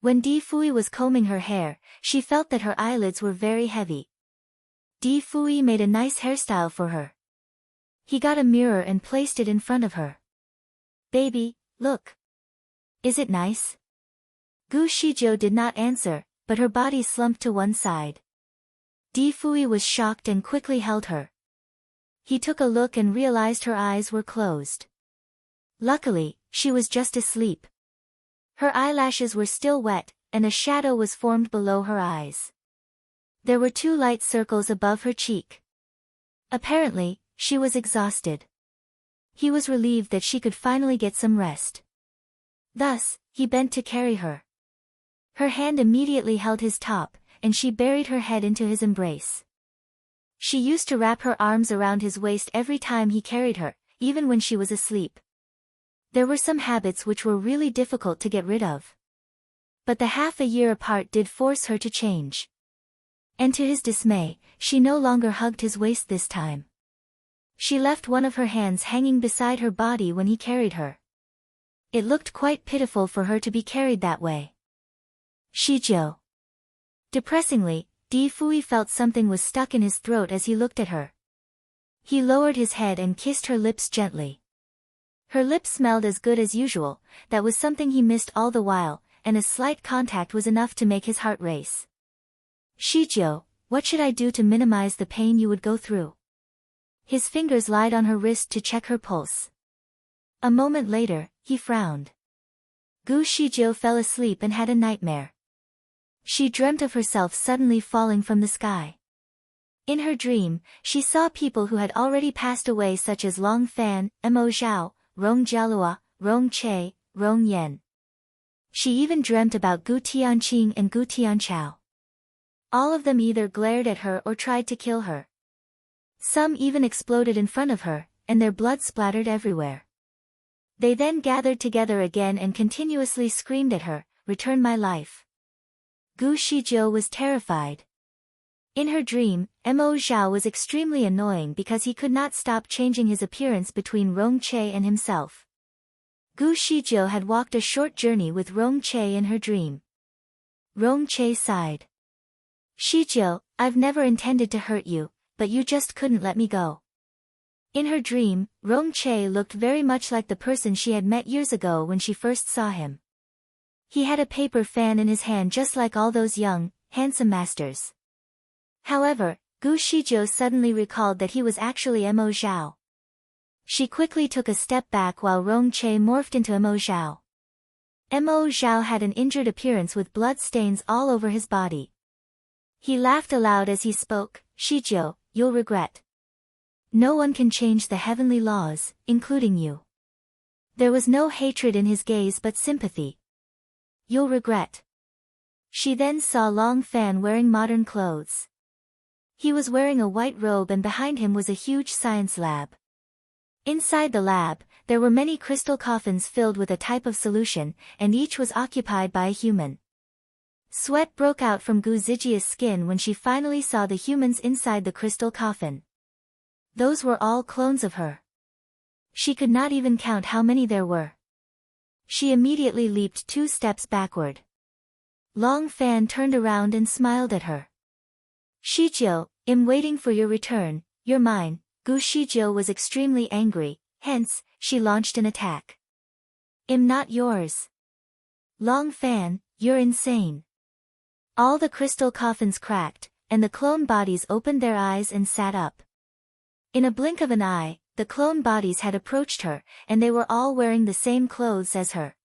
When Di Fui was combing her hair, she felt that her eyelids were very heavy. Di Fui made a nice hairstyle for her. He got a mirror and placed it in front of her. "Baby, look. Is it nice?" Gu Shizhou did not answer, but her body slumped to one side. Di Fui was shocked and quickly held her. He took a look and realized her eyes were closed. Luckily, she was just asleep. Her eyelashes were still wet, and a shadow was formed below her eyes. There were 2 light circles above her cheek. Apparently, she was exhausted. He was relieved that she could finally get some rest. Thus, he bent to carry her. Her hand immediately held his top, and she buried her head into his embrace. She used to wrap her arms around his waist every time he carried her, even when she was asleep. There were some habits which were really difficult to get rid of. But the half a year apart did force her to change. And to his dismay, she no longer hugged his waist this time. She left one of her hands hanging beside her body when he carried her. It looked quite pitiful for her to be carried that way. "Shizhou." Depressingly, Di Fui felt something was stuck in his throat as he looked at her. He lowered his head and kissed her lips gently. Her lips smelled as good as usual, that was something he missed all the while, and a slight contact was enough to make his heart race. "Shizhou, what should I do to minimize the pain you would go through?" His fingers lied on her wrist to check her pulse. A moment later, he frowned. Gu Shizhou fell asleep and had a nightmare. She dreamt of herself suddenly falling from the sky. In her dream, she saw people who had already passed away such as Long Fan, Mo Zhao, Rong Jialua, Rong Che, Rong Yan. She even dreamt about Gu Tianqing and Gu Tianchao. All of them either glared at her or tried to kill her. Some even exploded in front of her, and their blood splattered everywhere. They then gathered together again and continuously screamed at her, "Return my life." Gu Shizhou was terrified. In her dream, Mo Zhao was extremely annoying because he could not stop changing his appearance between Rong Che and himself. Gu Shizhou had walked a short journey with Rong Che in her dream. Rong Che sighed. "Shizhou, I've never intended to hurt you, but you just couldn't let me go." In her dream, Rong Che looked very much like the person she had met years ago when she first saw him. He had a paper fan in his hand just like all those young, handsome masters. However, Gu Shizhou suddenly recalled that he was actually Mo Zhao. She quickly took a step back while Rong Che morphed into Mo Zhao. Mo Zhao had an injured appearance with blood stains all over his body. He laughed aloud as he spoke, "Shizhou, you'll regret. No one can change the heavenly laws, including you." There was no hatred in his gaze but sympathy. "You'll regret." She then saw Long Fan wearing modern clothes. He was wearing a white robe and behind him was a huge science lab. Inside the lab, there were many crystal coffins filled with a type of solution, and each was occupied by a human. Sweat broke out from Gu Zijia's skin when she finally saw the humans inside the crystal coffin. Those were all clones of her. She could not even count how many there were. She immediately leaped 2 steps backward. Long Fan turned around and smiled at her. "Shizhou, I'm waiting for your return, you're mine." Gu Shizhou was extremely angry, hence, she launched an attack. "I'm not yours. Long Fan, you're insane." All the crystal coffins cracked, and the clone bodies opened their eyes and sat up. In a blink of an eye, the clone bodies had approached her, and they were all wearing the same clothes as her.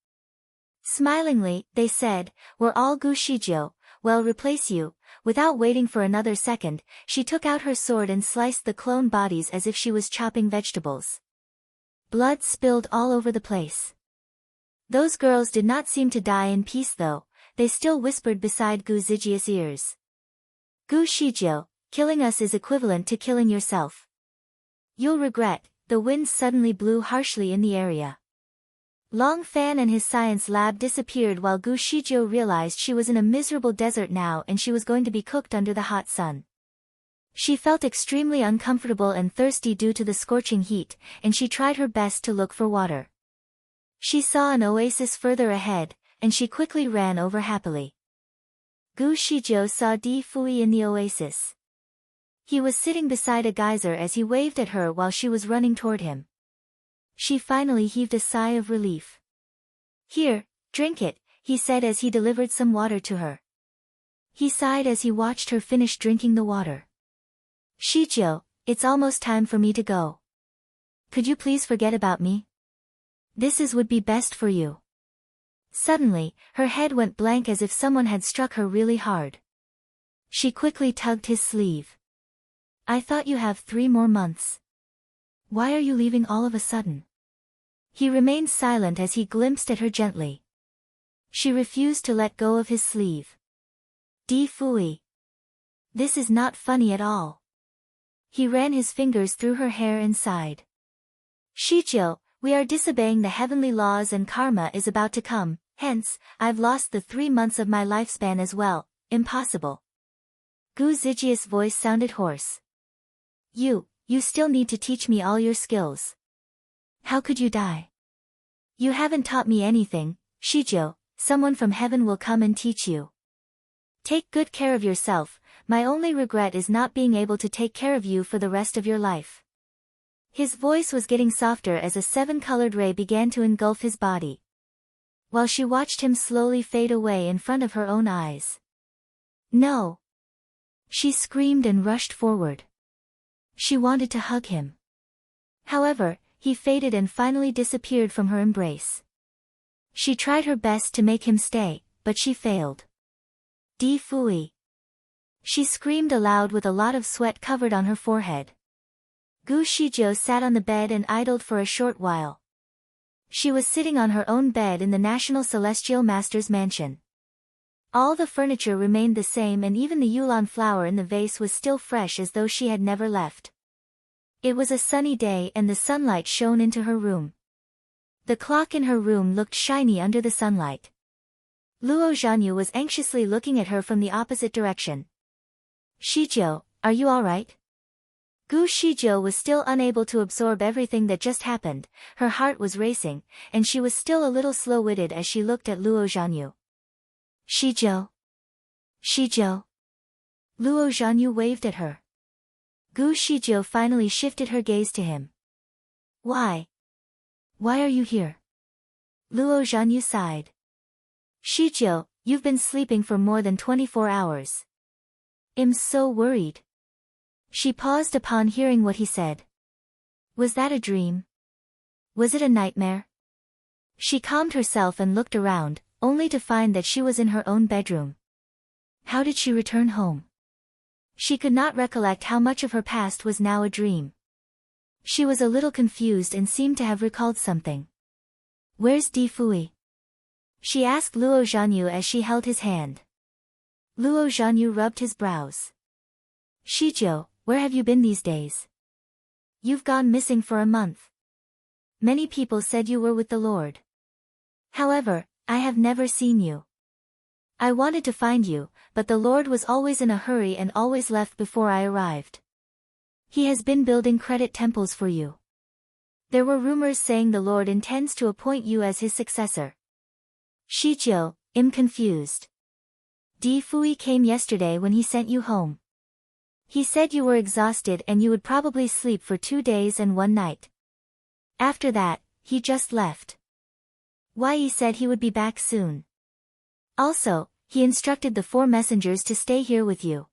Smilingly, they said, "We're all Gu Shijiu, we'll replace you." Without waiting for another second, she took out her sword and sliced the clone bodies as if she was chopping vegetables. Blood spilled all over the place. Those girls did not seem to die in peace though, they still whispered beside Gu Zijia's ears. "Gu Shijiu, killing us is equivalent to killing yourself. You'll regret." The wind suddenly blew harshly in the area. Long Fan and his science lab disappeared while Gu Shijiu realized she was in a miserable desert now and she was going to be cooked under the hot sun. She felt extremely uncomfortable and thirsty due to the scorching heat, and she tried her best to look for water. She saw an oasis further ahead, and she quickly ran over happily. Gu Shijiu saw Di Fui in the oasis. He was sitting beside a geyser as he waved at her while she was running toward him. She finally heaved a sigh of relief. "Here, drink it," he said as he delivered some water to her. He sighed as he watched her finish drinking the water. "Shijiu, it's almost time for me to go. Could you please forget about me? Would be best for you." Suddenly, her head went blank as if someone had struck her really hard. She quickly tugged his sleeve. "I thought you have 3 more months. Why are you leaving all of a sudden?" He remained silent as he glimpsed at her gently. She refused to let go of his sleeve. "Di Fui. This is not funny at all." He ran his fingers through her hair and sighed. "Shijiu, we are disobeying the heavenly laws and karma is about to come, hence, I've lost the 3 months of my lifespan as well. Impossible." Gu Zijia's voice sounded hoarse. You still need to teach me all your skills. How could you die? You haven't taught me anything, Shijiu. Someone from heaven will come and teach you. Take good care of yourself. My only regret is not being able to take care of you for the rest of your life." His voice was getting softer as a 7-colored ray began to engulf his body. While she watched him slowly fade away in front of her own eyes. "No!" She screamed and rushed forward. She wanted to hug him. However, he faded and finally disappeared from her embrace. She tried her best to make him stay, but she failed. "Di Fui." She screamed aloud with a lot of sweat covered on her forehead. Gu Shijiu sat on the bed and idled for a short while. She was sitting on her own bed in the National Celestial Master's mansion. All the furniture remained the same and even the Yulon flower in the vase was still fresh as though she had never left. It was a sunny day and the sunlight shone into her room. The clock in her room looked shiny under the sunlight. Luo Zhanyu was anxiously looking at her from the opposite direction. "Shijiu, are you alright?" Gu Shijiu was still unable to absorb everything that just happened, her heart was racing, and she was still a little slow-witted as she looked at Luo Zhanyu. "Shijiu? Shijiu?" Luo Zhanyu waved at her. Gu Shijiu finally shifted her gaze to him. Why are you here?" Luo Zhanyu sighed. "Shijiu, you've been sleeping for more than 24 hours. I'm so worried." She paused upon hearing what he said. Was that a dream? Was it a nightmare? She calmed herself and looked around, only to find that she was in her own bedroom. How did she return home? She could not recollect how much of her past was now a dream. She was a little confused and seemed to have recalled something. "Where's Di Fui?" she asked Luo Zhanyu as she held his hand. Luo Zhanyu rubbed his brows. "Shijiu, where have you been these days? You've gone missing for a month. Many people said you were with the Lord. However, I have never seen you. I wanted to find you, but the Lord was always in a hurry and always left before I arrived. He has been building credit temples for you. There were rumors saying the Lord intends to appoint you as his successor." "Shijiu, I'm confused. Di Fui came yesterday when he sent you home. He said you were exhausted and you would probably sleep for 2 days and 1 night. After that, he just left. Why, he said he would be back soon. Also, he instructed the 4 messengers to stay here with you.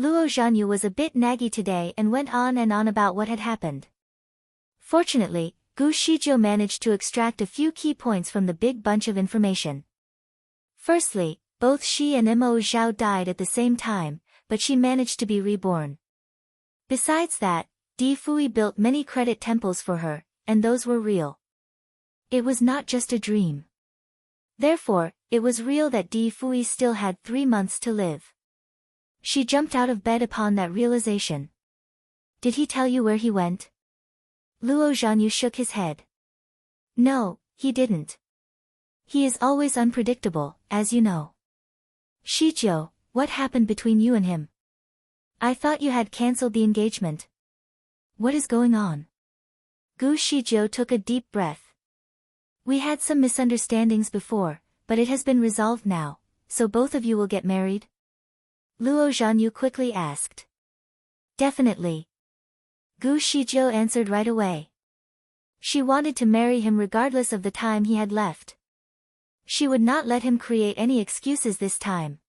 Luo Zhanyu was a bit naggy today and went on and on about what had happened. Fortunately, Gu Shizhou managed to extract a few key points from the big bunch of information. Firstly, both she and Mo Zhao died at the same time, but she managed to be reborn. Besides that, Di Fui built many credit temples for her, and those were real. It was not just a dream. Therefore, it was real that Di Fui still had 3 months to live. She jumped out of bed upon that realization. Did he tell you where he went? Luo Zhanyu shook his head. No, he didn't. He is always unpredictable, as you know. Shizhou, what happened between you and him? I thought you had cancelled the engagement. What is going on? Gu Shizhou took a deep breath. We had some misunderstandings before, but it has been resolved now, so both of you will get married? Luo Zhanyu quickly asked. Definitely. Gu Shizhou answered right away. She wanted to marry him regardless of the time he had left. She would not let him create any excuses this time.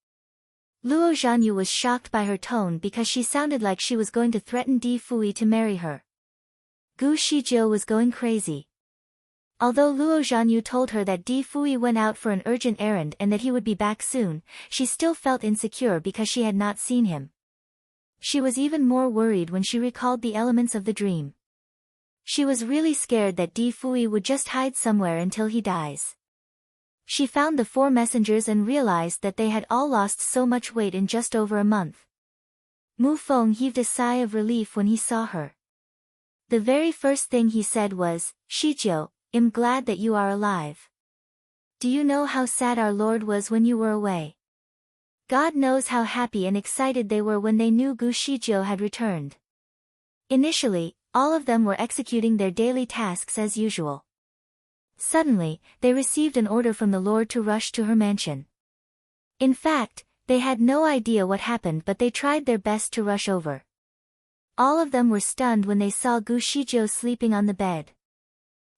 Luo Zhanyu was shocked by her tone because she sounded like she was going to threaten Di Fui to marry her. Gu Shizhou was going crazy. Although Luo Zhanyu told her that Di Fui went out for an urgent errand and that he would be back soon, she still felt insecure because she had not seen him. She was even more worried when she recalled the elements of the dream. She was really scared that Di Fui would just hide somewhere until he dies. She found the 4 messengers and realized that they had all lost so much weight in just over a month. Mu Feng heaved a sigh of relief when he saw her. The very first thing he said was, Shizhou, I'm glad that you are alive. Do you know how sad our Lord was when you were away? God knows how happy and excited they were when they knew Gu Shizhou had returned. Initially, all of them were executing their daily tasks as usual. Suddenly, they received an order from the Lord to rush to her mansion. In fact, they had no idea what happened, but they tried their best to rush over. All of them were stunned when they saw Gu Shizhou sleeping on the bed.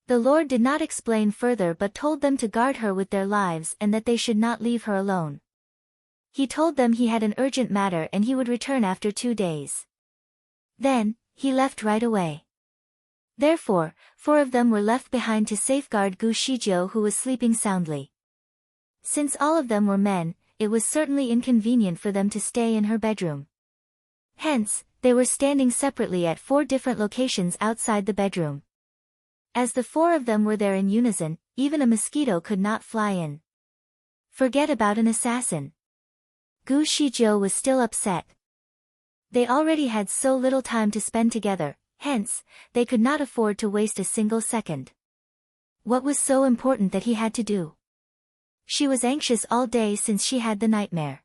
The Lord did not explain further but told them to guard her with their lives and that they should not leave her alone. He told them he had an urgent matter and he would return after 2 days. Then, he left right away. Therefore, 4 of them were left behind to safeguard Gu Shizhou, who was sleeping soundly. Since all of them were men, it was certainly inconvenient for them to stay in her bedroom. Hence, they were standing separately at 4 different locations outside the bedroom. As the 4 of them were there in unison, even a mosquito could not fly in. Forget about an assassin. Gu Shizhou was still upset. They already had so little time to spend together, hence, they could not afford to waste a single second. What was so important that he had to do? She was anxious all day since she had the nightmare.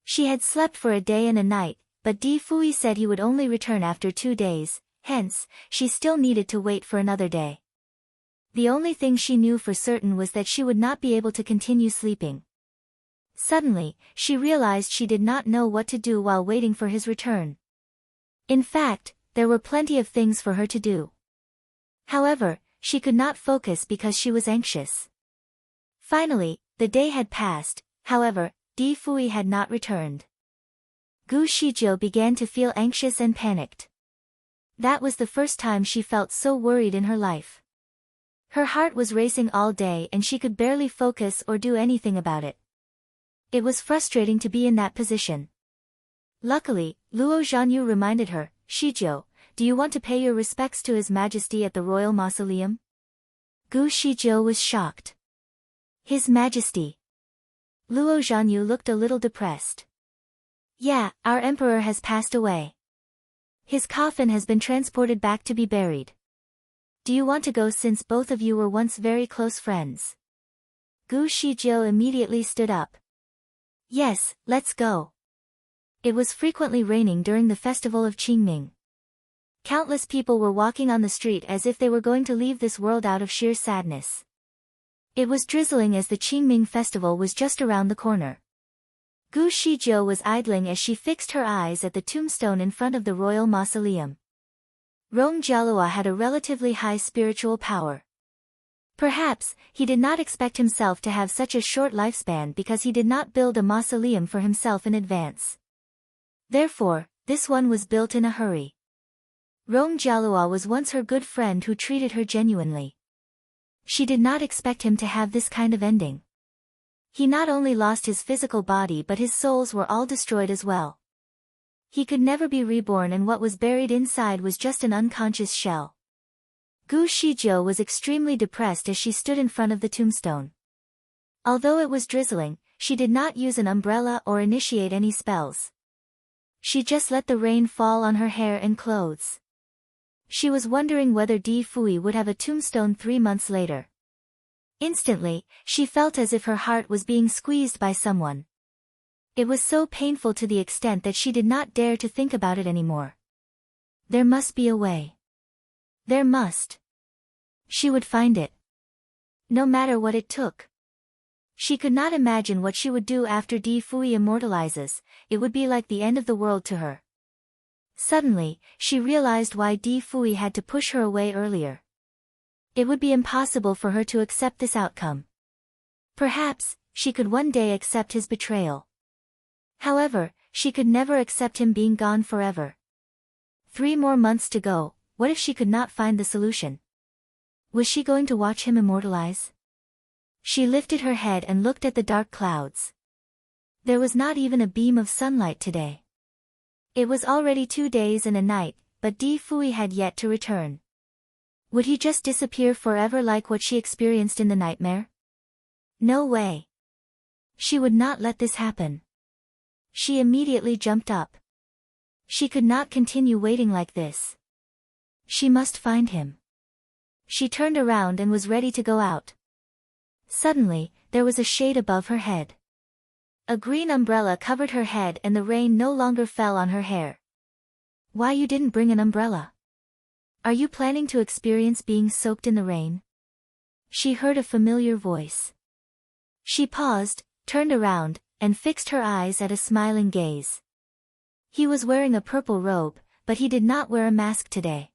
She had slept for a day and a night, but Di Fui said he would only return after 2 days, hence, she still needed to wait for another day. The only thing she knew for certain was that she would not be able to continue sleeping. Suddenly, she realized she did not know what to do while waiting for his return. In fact, there were plenty of things for her to do. However, she could not focus because she was anxious. Finally, the day had passed, however, Di Fui had not returned. Gu Shizhou began to feel anxious and panicked. That was the first time she felt so worried in her life. Her heart was racing all day and she could barely focus or do anything about it. It was frustrating to be in that position. Luckily, Luo Zhanyu reminded her, Shizhou, do you want to pay your respects to His Majesty at the royal mausoleum? Gu Shizhou was shocked. His Majesty. Luo Zhanyu looked a little depressed. Yeah, our emperor has passed away. His coffin has been transported back to be buried. Do you want to go since both of you were once very close friends? Gu Shizhou immediately stood up. Yes, let's go. It was frequently raining during the festival of Qingming. Countless people were walking on the street as if they were going to leave this world out of sheer sadness. It was drizzling as the Qingming festival was just around the corner. Gu Shizhou was idling as she fixed her eyes at the tombstone in front of the royal mausoleum. Rong Jialua had a relatively high spiritual power. Perhaps, he did not expect himself to have such a short lifespan because he did not build a mausoleum for himself in advance. Therefore, this one was built in a hurry. Rong Jialua was once her good friend who treated her genuinely. She did not expect him to have this kind of ending. He not only lost his physical body but his souls were all destroyed as well. He could never be reborn and what was buried inside was just an unconscious shell. Gu Shijiu was extremely depressed as she stood in front of the tombstone. Although it was drizzling, she did not use an umbrella or initiate any spells. She just let the rain fall on her hair and clothes. She was wondering whether Di Fui would have a tombstone 3 months later. Instantly, she felt as if her heart was being squeezed by someone. It was so painful to the extent that she did not dare to think about it anymore. There must be a way. There must. She would find it. No matter what it took. She could not imagine what she would do after Di Fui immortalizes, it would be like the end of the world to her. Suddenly, she realized why Di Fui had to push her away earlier. It would be impossible for her to accept this outcome. Perhaps, she could one day accept his betrayal. However, she could never accept him being gone forever. 3 more months to go, what if she could not find the solution? Was she going to watch him immortalize? She lifted her head and looked at the dark clouds. There was not even a beam of sunlight today. It was already 2 days and a night, but Di Fui had yet to return. Would he just disappear forever like what she experienced in the nightmare? No way. She would not let this happen. She immediately jumped up. She could not continue waiting like this. She must find him. She turned around and was ready to go out. Suddenly, there was a shade above her head. A green umbrella covered her head and the rain no longer fell on her hair. Why you didn't bring an umbrella? Are you planning to experience being soaked in the rain? She heard a familiar voice. She paused, turned around, and fixed her eyes at a smiling gaze. He was wearing a purple robe, but he did not wear a mask today.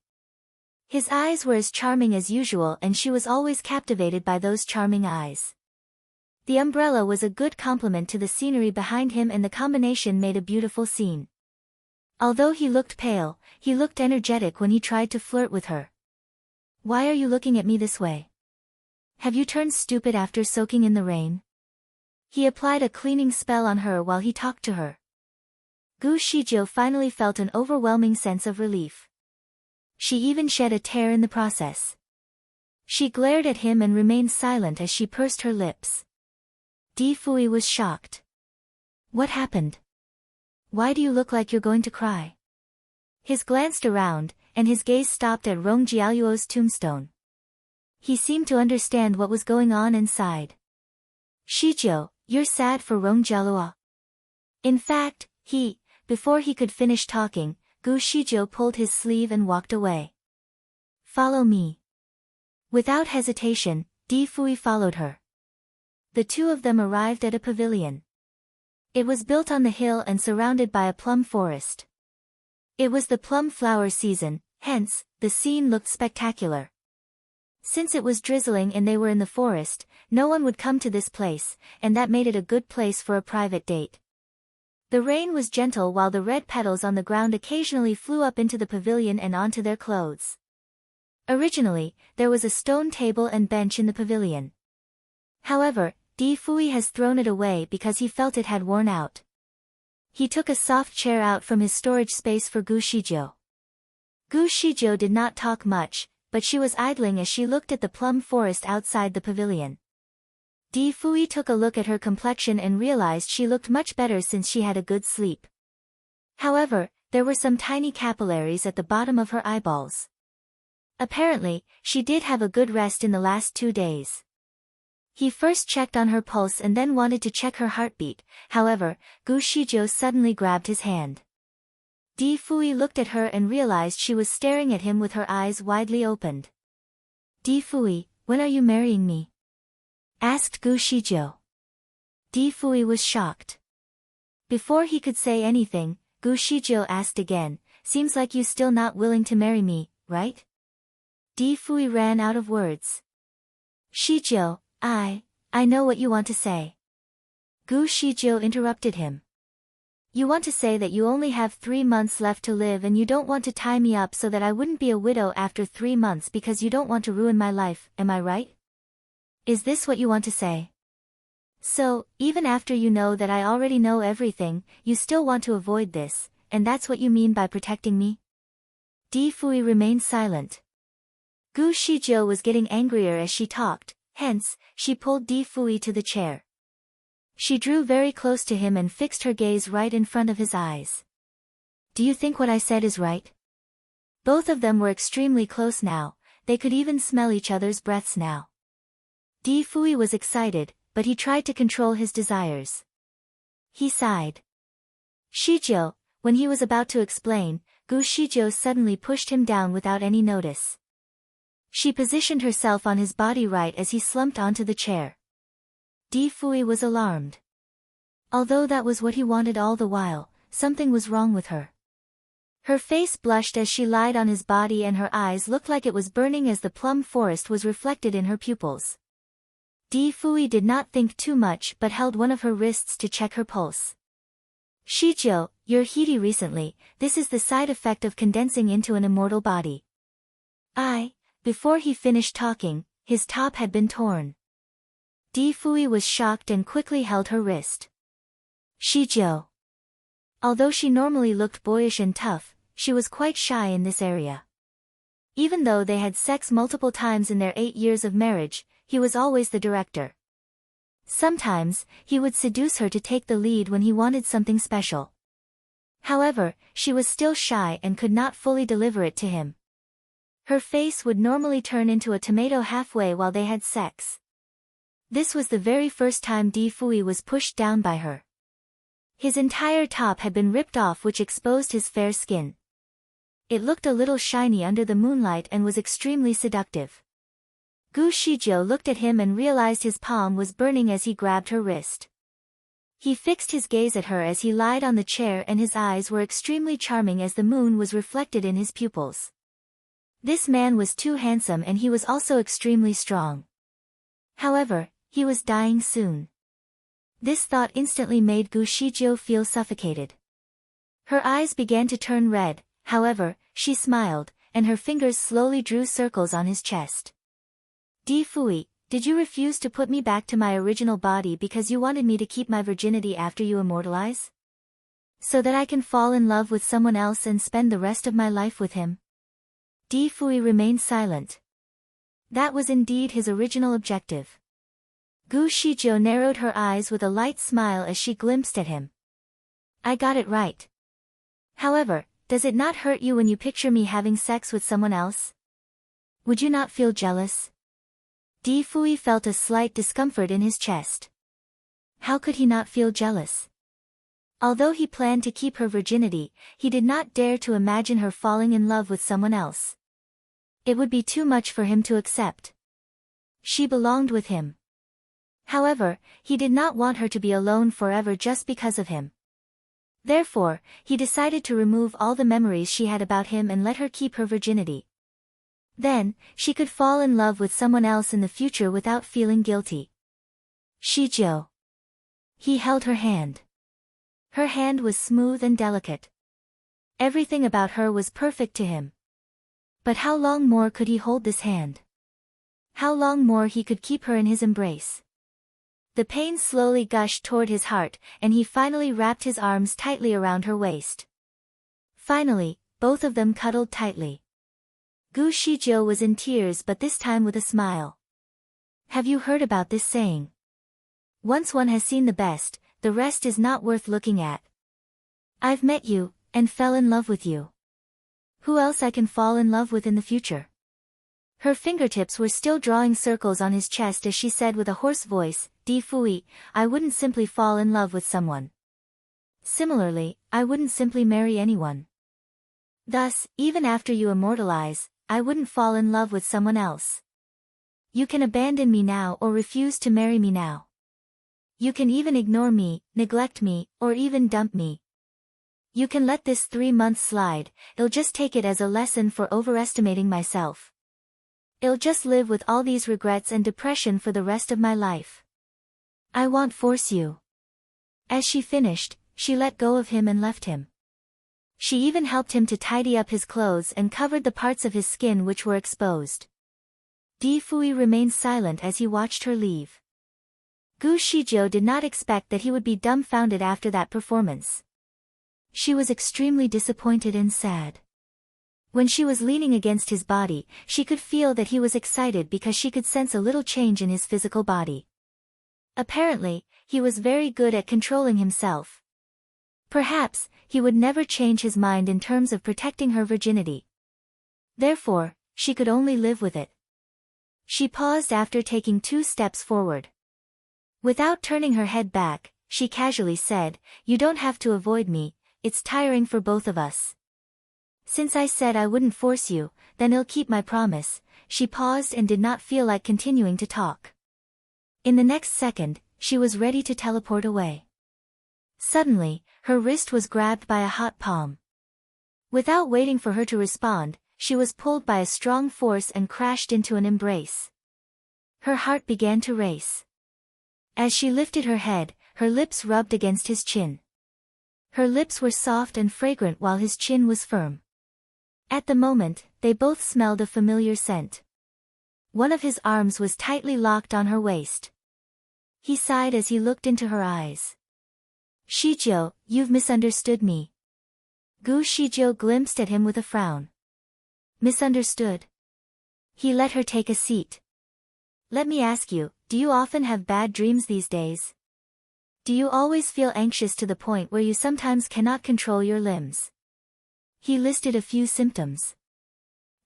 His eyes were as charming as usual and she was always captivated by those charming eyes. The umbrella was a good complement to the scenery behind him and the combination made a beautiful scene. Although he looked pale, he looked energetic when he tried to flirt with her. Why are you looking at me this way? Have you turned stupid after soaking in the rain? He applied a cleaning spell on her while he talked to her. Gu Shijiu finally felt an overwhelming sense of relief. She even shed a tear in the process. She glared at him and remained silent as she pursed her lips. Di Fui was shocked. What happened? Why do you look like you're going to cry? He glanced around, and his gaze stopped at Rong Jialuo's tombstone. He seemed to understand what was going on and sighed. Shijiu, you're sad for Rong Jialuo. In fact, before he could finish talking, Gu Shijiu pulled his sleeve and walked away. Follow me. Without hesitation, Di Fui followed her. The two of them arrived at a pavilion. It was built on the hill and surrounded by a plum forest. It was the plum flower season, hence, the scene looked spectacular. Since it was drizzling and they were in the forest, no one would come to this place, and that made it a good place for a private date. The rain was gentle while the red petals on the ground occasionally flew up into the pavilion and onto their clothes. Originally, there was a stone table and bench in the pavilion. However, Di Fui has thrown it away because he felt it had worn out. He took a soft chair out from his storage space for Gu Shijiu. Gu Shijiu did not talk much, but she was idling as she looked at the plum forest outside the pavilion. Di Fui took a look at her complexion and realized she looked much better since she had a good sleep. However, there were some tiny capillaries at the bottom of her eyeballs. Apparently, she did have a good rest in the last 2 days. He first checked on her pulse and then wanted to check her heartbeat, however, Gu Shijiu suddenly grabbed his hand. Di Fui looked at her and realized she was staring at him with her eyes widely opened. Di Fui, when are you marrying me? Asked Gu Shijiu. Di Fui was shocked. Before he could say anything, Gu Shijiu asked again, seems like you still not willing to marry me, right? Di Fui ran out of words. Shijiu, I know what you want to say. Gu Shijiu interrupted him. You want to say that you only have 3 months left to live and you don't want to tie me up so that I wouldn't be a widow after 3 months because you don't want to ruin my life, am I right? Is this what you want to say? So, even after you know that I already know everything, you still want to avoid this, and that's what you mean by protecting me? Di Fui remained silent. Gu Shijiu was getting angrier as she talked, hence, she pulled Di Fui to the chair. She drew very close to him and fixed her gaze right in front of his eyes. Do you think what I said is right? Both of them were extremely close now, they could even smell each other's breaths now. Di Fui was excited, but he tried to control his desires. He sighed. Shijiu, when he was about to explain, Gu Shijiu suddenly pushed him down without any notice. She positioned herself on his body right as he slumped onto the chair. Di Fui was alarmed. Although that was what he wanted all the while, something was wrong with her. Her face blushed as she lied on his body and her eyes looked like it was burning as the plum forest was reflected in her pupils. Di Fui did not think too much but held one of her wrists to check her pulse. Shijiu, you're heaty recently, this is the side effect of condensing into an immortal body. Before he finished talking, his top had been torn. Di Fui was shocked and quickly held her wrist. Shijiu. Although she normally looked boyish and tough, she was quite shy in this area. Even though they had sex multiple times in their 8 years of marriage, he was always the director. Sometimes, he would seduce her to take the lead when he wanted something special. However, she was still shy and could not fully deliver it to him. Her face would normally turn into a tomato halfway while they had sex. This was the very first time Di Fui was pushed down by her. His entire top had been ripped off, which exposed his fair skin. It looked a little shiny under the moonlight and was extremely seductive. Gu Shijiu looked at him and realized his palm was burning as he grabbed her wrist. He fixed his gaze at her as he lied on the chair and his eyes were extremely charming as the moon was reflected in his pupils. This man was too handsome and he was also extremely strong. However, he was dying soon. This thought instantly made Gu Shijiu feel suffocated. Her eyes began to turn red, however, she smiled, and her fingers slowly drew circles on his chest. Di Fui, did you refuse to put me back to my original body because you wanted me to keep my virginity after you immortalize? So that I can fall in love with someone else and spend the rest of my life with him? Di Fui remained silent. That was indeed his original objective. Gu Shijiu narrowed her eyes with a light smile as she glimpsed at him. I got it right. However, does it not hurt you when you picture me having sex with someone else? Would you not feel jealous? Di Fui felt a slight discomfort in his chest. How could he not feel jealous? Although he planned to keep her virginity, he did not dare to imagine her falling in love with someone else. It would be too much for him to accept. She belonged with him. However, he did not want her to be alone forever just because of him. Therefore, he decided to remove all the memories she had about him and let her keep her virginity. Then, she could fall in love with someone else in the future without feeling guilty. Shijiu. He held her hand. Her hand was smooth and delicate. Everything about her was perfect to him. But how long more could he hold this hand? How long more he could keep her in his embrace? The pain slowly gushed toward his heart, and he finally wrapped his arms tightly around her waist. Finally, both of them cuddled tightly. Gu Shijiu was in tears but this time with a smile. Have you heard about this saying? Once one has seen the best, the rest is not worth looking at. I've met you, and fell in love with you. Who else I can fall in love with in the future? Her fingertips were still drawing circles on his chest as she said with a hoarse voice, Di Fui, I wouldn't simply fall in love with someone. Similarly, I wouldn't simply marry anyone. Thus, even after you immortalize, I wouldn't fall in love with someone else. You can abandon me now or refuse to marry me now. You can even ignore me, neglect me, or even dump me. You can let this 3 months slide, I'll just take it as a lesson for overestimating myself. I'll just live with all these regrets and depression for the rest of my life. I won't force you. As she finished, she let go of him and left him. She even helped him to tidy up his clothes and covered the parts of his skin which were exposed. Di Fui remained silent as he watched her leave. Gu Shizhou did not expect that he would be dumbfounded after that performance. She was extremely disappointed and sad. When she was leaning against his body, she could feel that he was excited because she could sense a little change in his physical body. Apparently, he was very good at controlling himself. Perhaps, he would never change his mind in terms of protecting her virginity. Therefore, she could only live with it. She paused after taking 2 steps forward. Without turning her head back, she casually said, "You don't have to avoid me, it's tiring for both of us." "Since I said I wouldn't force you, then I'll keep my promise." She paused and did not feel like continuing to talk. In the next second, she was ready to teleport away. Suddenly, her wrist was grabbed by a hot palm. Without waiting for her to respond, she was pulled by a strong force and crashed into an embrace. Her heart began to race. As she lifted her head, her lips rubbed against his chin. Her lips were soft and fragrant while his chin was firm. At the moment, they both smelled a familiar scent. One of his arms was tightly locked on her waist. He sighed as he looked into her eyes. "Shizhou, you've misunderstood me." Gu Shizhou glimpsed at him with a frown. "Misunderstood?" He let her take a seat. "Let me ask you, do you often have bad dreams these days? Do you always feel anxious to the point where you sometimes cannot control your limbs?" He listed a few symptoms.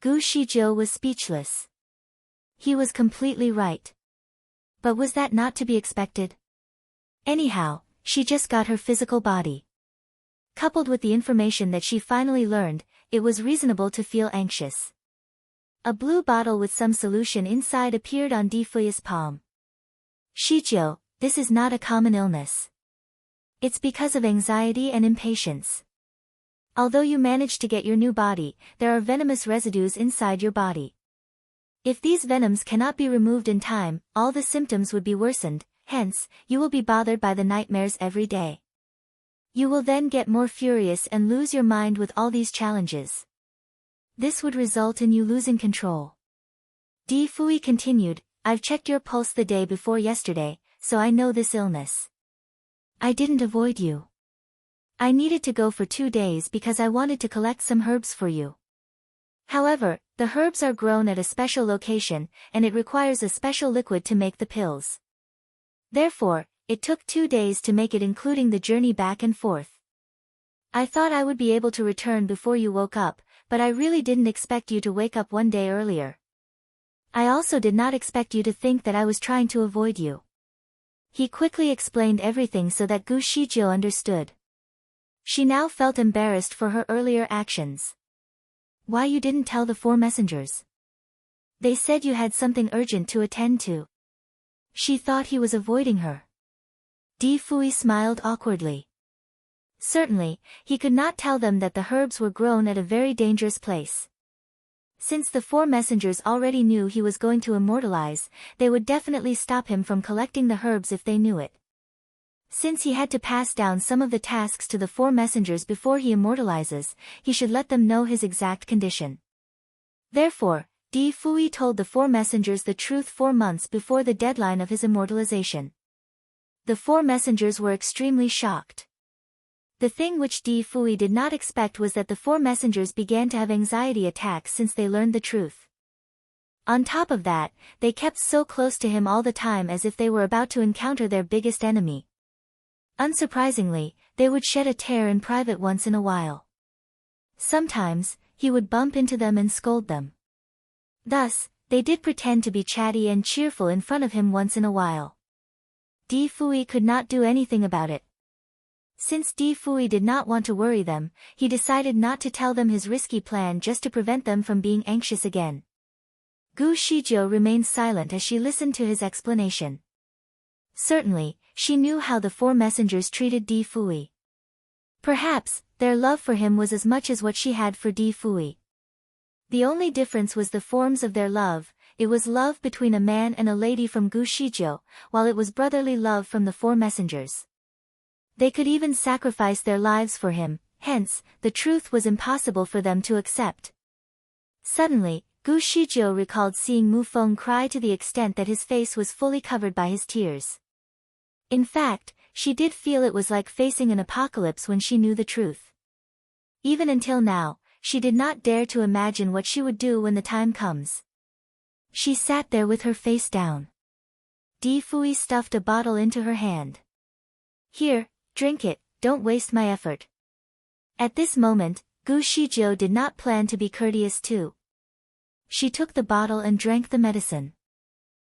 Gu Shizhou was speechless. He was completely right. But was that not to be expected? Anyhow, she just got her physical body. Coupled with the information that she finally learned, it was reasonable to feel anxious. A blue bottle with some solution inside appeared on Di Fui's palm. "Shizhou, this is not a common illness. It's because of anxiety and impatience. Although you managed to get your new body, there are venomous residues inside your body. If these venoms cannot be removed in time, all the symptoms would be worsened, hence, you will be bothered by the nightmares every day. You will then get more furious and lose your mind with all these challenges. This would result in you losing control." Di Fui continued, "I've checked your pulse the day before yesterday, so I know this illness. I didn't avoid you. I needed to go for 2 days because I wanted to collect some herbs for you. However, the herbs are grown at a special location, and it requires a special liquid to make the pills. Therefore, it took 2 days to make it, including the journey back and forth. I thought I would be able to return before you woke up, but I really didn't expect you to wake up 1 day earlier. I also did not expect you to think that I was trying to avoid you." He quickly explained everything so that Gu Shizhou understood. She now felt embarrassed for her earlier actions. "Why you didn't tell the 4 messengers? They said you had something urgent to attend to." She thought he was avoiding her. Di Fui smiled awkwardly. Certainly, he could not tell them that the herbs were grown at a very dangerous place. Since the 4 messengers already knew he was going to immortalize, they would definitely stop him from collecting the herbs if they knew it. Since he had to pass down some of the tasks to the 4 messengers before he immortalizes, he should let them know his exact condition. Therefore, Di Fui told the 4 messengers the truth 4 months before the deadline of his immortalization. The 4 messengers were extremely shocked. The thing which Di Fui did not expect was that the 4 messengers began to have anxiety attacks since they learned the truth. On top of that, they kept so close to him all the time as if they were about to encounter their biggest enemy. Unsurprisingly, they would shed a tear in private once in a while. Sometimes, he would bump into them and scold them. Thus, they did pretend to be chatty and cheerful in front of him once in a while. Di Fui could not do anything about it. Since Di Fui did not want to worry them, he decided not to tell them his risky plan just to prevent them from being anxious again. Gu Shizhou remained silent as she listened to his explanation. Certainly, she knew how the 4 messengers treated Di Fui. Perhaps, their love for him was as much as what she had for Di Fui. The only difference was the forms of their love. It was love between a man and a lady from Gu Shizhou, while it was brotherly love from the 4 messengers. They could even sacrifice their lives for him, hence, the truth was impossible for them to accept. Suddenly, Gu Shijiu recalled seeing Mu Feng cry to the extent that his face was fully covered by his tears. In fact, she did feel it was like facing an apocalypse when she knew the truth. Even until now, she did not dare to imagine what she would do when the time comes. She sat there with her face down. Di Fui stuffed a bottle into her hand. Here, drink it, don't waste my effort. At this moment, Gu Shijiu did not plan to be courteous too. She took the bottle and drank the medicine.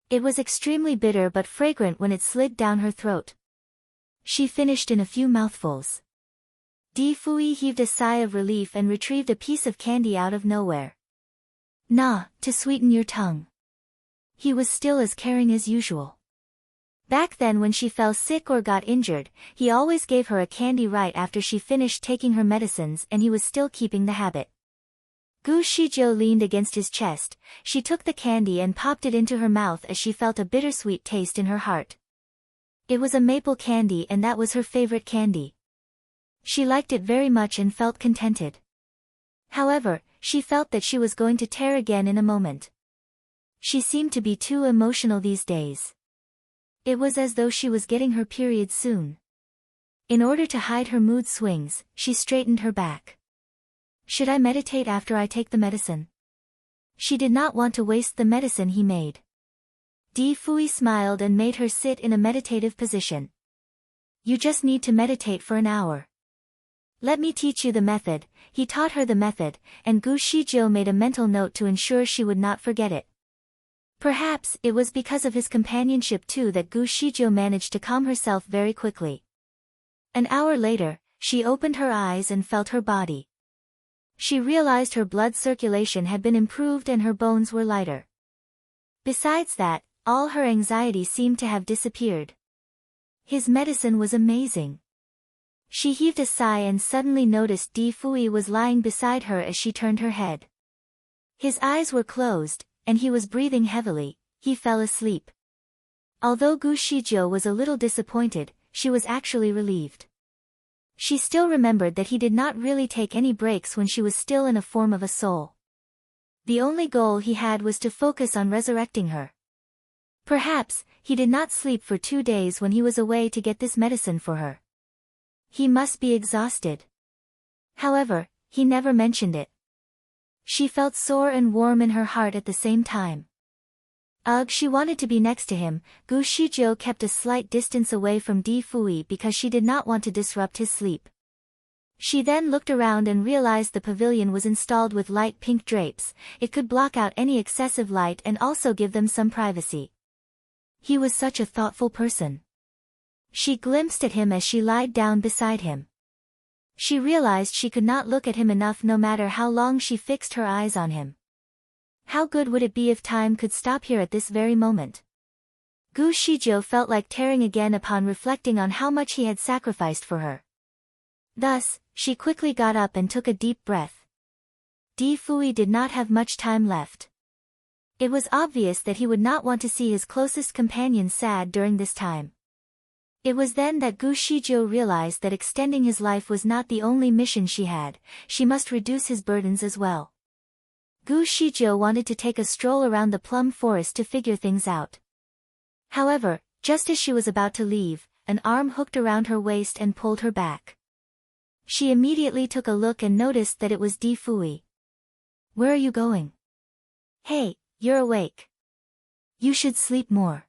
It was extremely bitter but fragrant when it slid down her throat. She finished in a few mouthfuls. Di Fui heaved a sigh of relief and retrieved a piece of candy out of nowhere. "Nah, to sweeten your tongue." He was still as caring as usual. Back then when she fell sick or got injured, he always gave her a candy right after she finished taking her medicines, and he was still keeping the habit. Gu Shijiu leaned against his chest. She took the candy and popped it into her mouth as she felt a bittersweet taste in her heart. It was a maple candy, and that was her favorite candy. She liked it very much and felt contented. However, she felt that she was going to tear again in a moment. She seemed to be too emotional these days. It was as though she was getting her period soon. In order to hide her mood swings, she straightened her back. "Should I meditate after I take the medicine?" She did not want to waste the medicine he made. Di Fui smiled and made her sit in a meditative position. "You just need to meditate for an hour. Let me teach you the method." He taught her the method, and Gu Shijiu made a mental note to ensure she would not forget it. Perhaps it was because of his companionship too that Gu Shijiu managed to calm herself very quickly. An hour later, she opened her eyes and felt her body. She realized her blood circulation had been improved and her bones were lighter. Besides that, all her anxiety seemed to have disappeared. His medicine was amazing. She heaved a sigh and suddenly noticed Di Fui was lying beside her as she turned her head. His eyes were closed, and he was breathing heavily. He fell asleep. Although Gu Shijiu was a little disappointed, she was actually relieved. She still remembered that he did not really take any breaks when she was still in a form of a soul. The only goal he had was to focus on resurrecting her. Perhaps, he did not sleep for 2 days when he was away to get this medicine for her. He must be exhausted. However, he never mentioned it. She felt sore and warm in her heart at the same time. Ugh, she wanted to be next to him. Gu Shijiu kept a slight distance away from Di Fui because she did not want to disrupt his sleep. She then looked around and realized the pavilion was installed with light pink drapes. It could block out any excessive light and also give them some privacy. He was such a thoughtful person. She glimpsed at him as she lied down beside him. She realized she could not look at him enough no matter how long she fixed her eyes on him. How good would it be if time could stop here at this very moment? Gu Shijiu felt like tearing again upon reflecting on how much he had sacrificed for her. Thus, she quickly got up and took a deep breath. Di Fui did not have much time left. It was obvious that he would not want to see his closest companion sad during this time. It was then that Gu Shijiu realized that extending his life was not the only mission she had. She must reduce his burdens as well. Gu Shijiu wanted to take a stroll around the plum forest to figure things out. However, just as she was about to leave, an arm hooked around her waist and pulled her back. She immediately took a look and noticed that it was Di Fui. "Where are you going?" "Hey, you're awake. You should sleep more."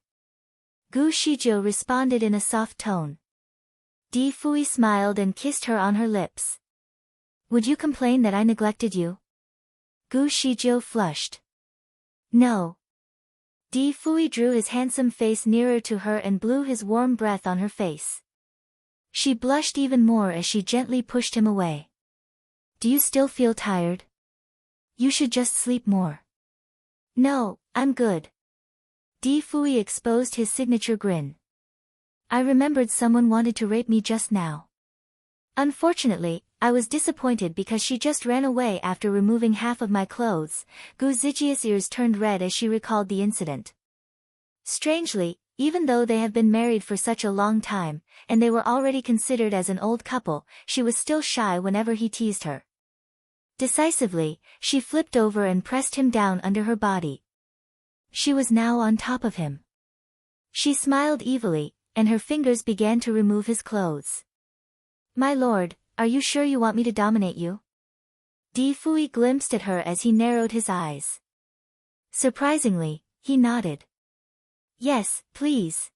Gu Shijiu responded in a soft tone. Di Fui smiled and kissed her on her lips. "Would you complain that I neglected you?" Gu Shijiu flushed. "No." Di Fui drew his handsome face nearer to her and blew his warm breath on her face. She blushed even more as she gently pushed him away. "Do you still feel tired? You should just sleep more." "No, I'm good." Di Fui exposed his signature grin. "I remembered someone wanted to rape me just now. Unfortunately, I was disappointed because she just ran away after removing half of my clothes." Gu Zijia's ears turned red as she recalled the incident. Strangely, even though they have been married for such a long time, and they were already considered as an old couple, she was still shy whenever he teased her. Decisively, she flipped over and pressed him down under her body. She was now on top of him. She smiled evilly, and her fingers began to remove his clothes. "My lord, are you sure you want me to dominate you?" Di Fui glimpsed at her as he narrowed his eyes. Surprisingly, he nodded. "Yes, please."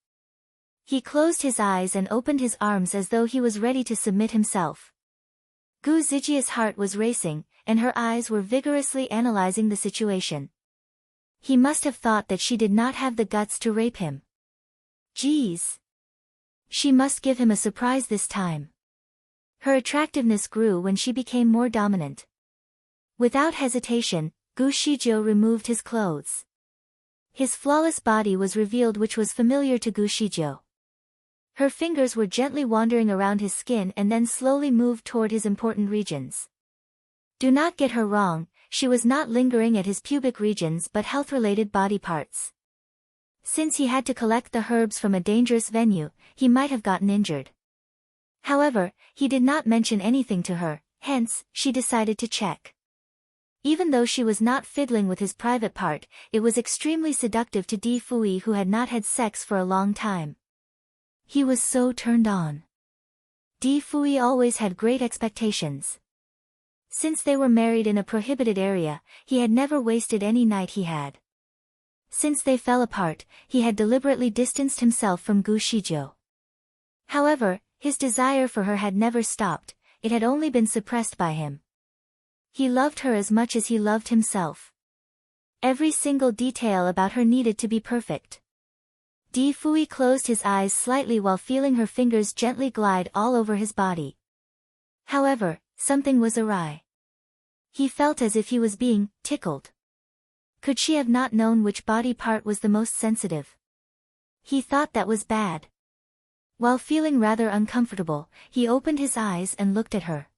He closed his eyes and opened his arms as though he was ready to submit himself. Gu Zijia's heart was racing, and her eyes were vigorously analyzing the situation. He must have thought that she did not have the guts to rape him. Geez. She must give him a surprise this time. Her attractiveness grew when she became more dominant. Without hesitation, Gu Shijio removed his clothes. His flawless body was revealed, which was familiar to Gu Shijio. Her fingers were gently wandering around his skin and then slowly moved toward his important regions. Do not get her wrong, she was not lingering at his pubic regions but health-related body parts. Since he had to collect the herbs from a dangerous venue, he might have gotten injured. However, he did not mention anything to her, hence, she decided to check. Even though she was not fiddling with his private part, it was extremely seductive to Di Fui, who had not had sex for a long time. He was so turned on. Di Fui always had great expectations. Since they were married in a prohibited area, he had never wasted any night he had. Since they fell apart, he had deliberately distanced himself from Gu Shijio. However, his desire for her had never stopped, it had only been suppressed by him. He loved her as much as he loved himself. Every single detail about her needed to be perfect. Di Fui closed his eyes slightly while feeling her fingers gently glide all over his body. However, something was awry. He felt as if he was being tickled. Could she have not known which body part was the most sensitive? He thought that was bad. While feeling rather uncomfortable, he opened his eyes and looked at her.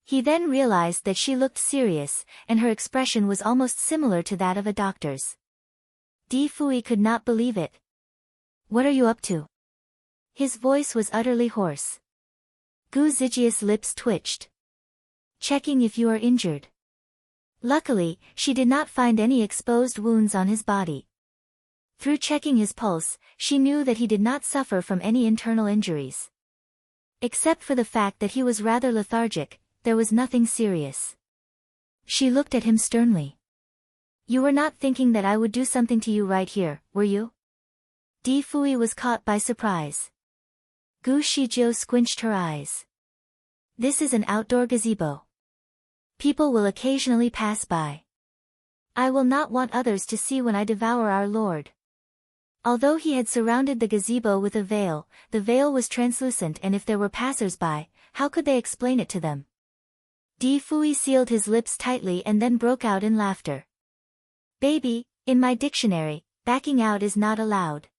He then realized that she looked serious, and her expression was almost similar to that of a doctor's. Di Fui could not believe it. "What are you up to?" His voice was utterly hoarse. Gu Zijia's lips twitched. "Checking if you are injured." Luckily, she did not find any exposed wounds on his body. Through checking his pulse, she knew that he did not suffer from any internal injuries. Except for the fact that he was rather lethargic, there was nothing serious. She looked at him sternly. "You were not thinking that I would do something to you right here, were you?" Di Fui was caught by surprise. Gu Shijio squinched her eyes. "This is an outdoor gazebo. People will occasionally pass by. I will not want others to see when I devour our lord." Although he had surrounded the gazebo with a veil, the veil was translucent, and if there were passers-by, how could they explain it to them? Di Fui sealed his lips tightly and then broke out in laughter. "Baby, in my dictionary, backing out is not allowed."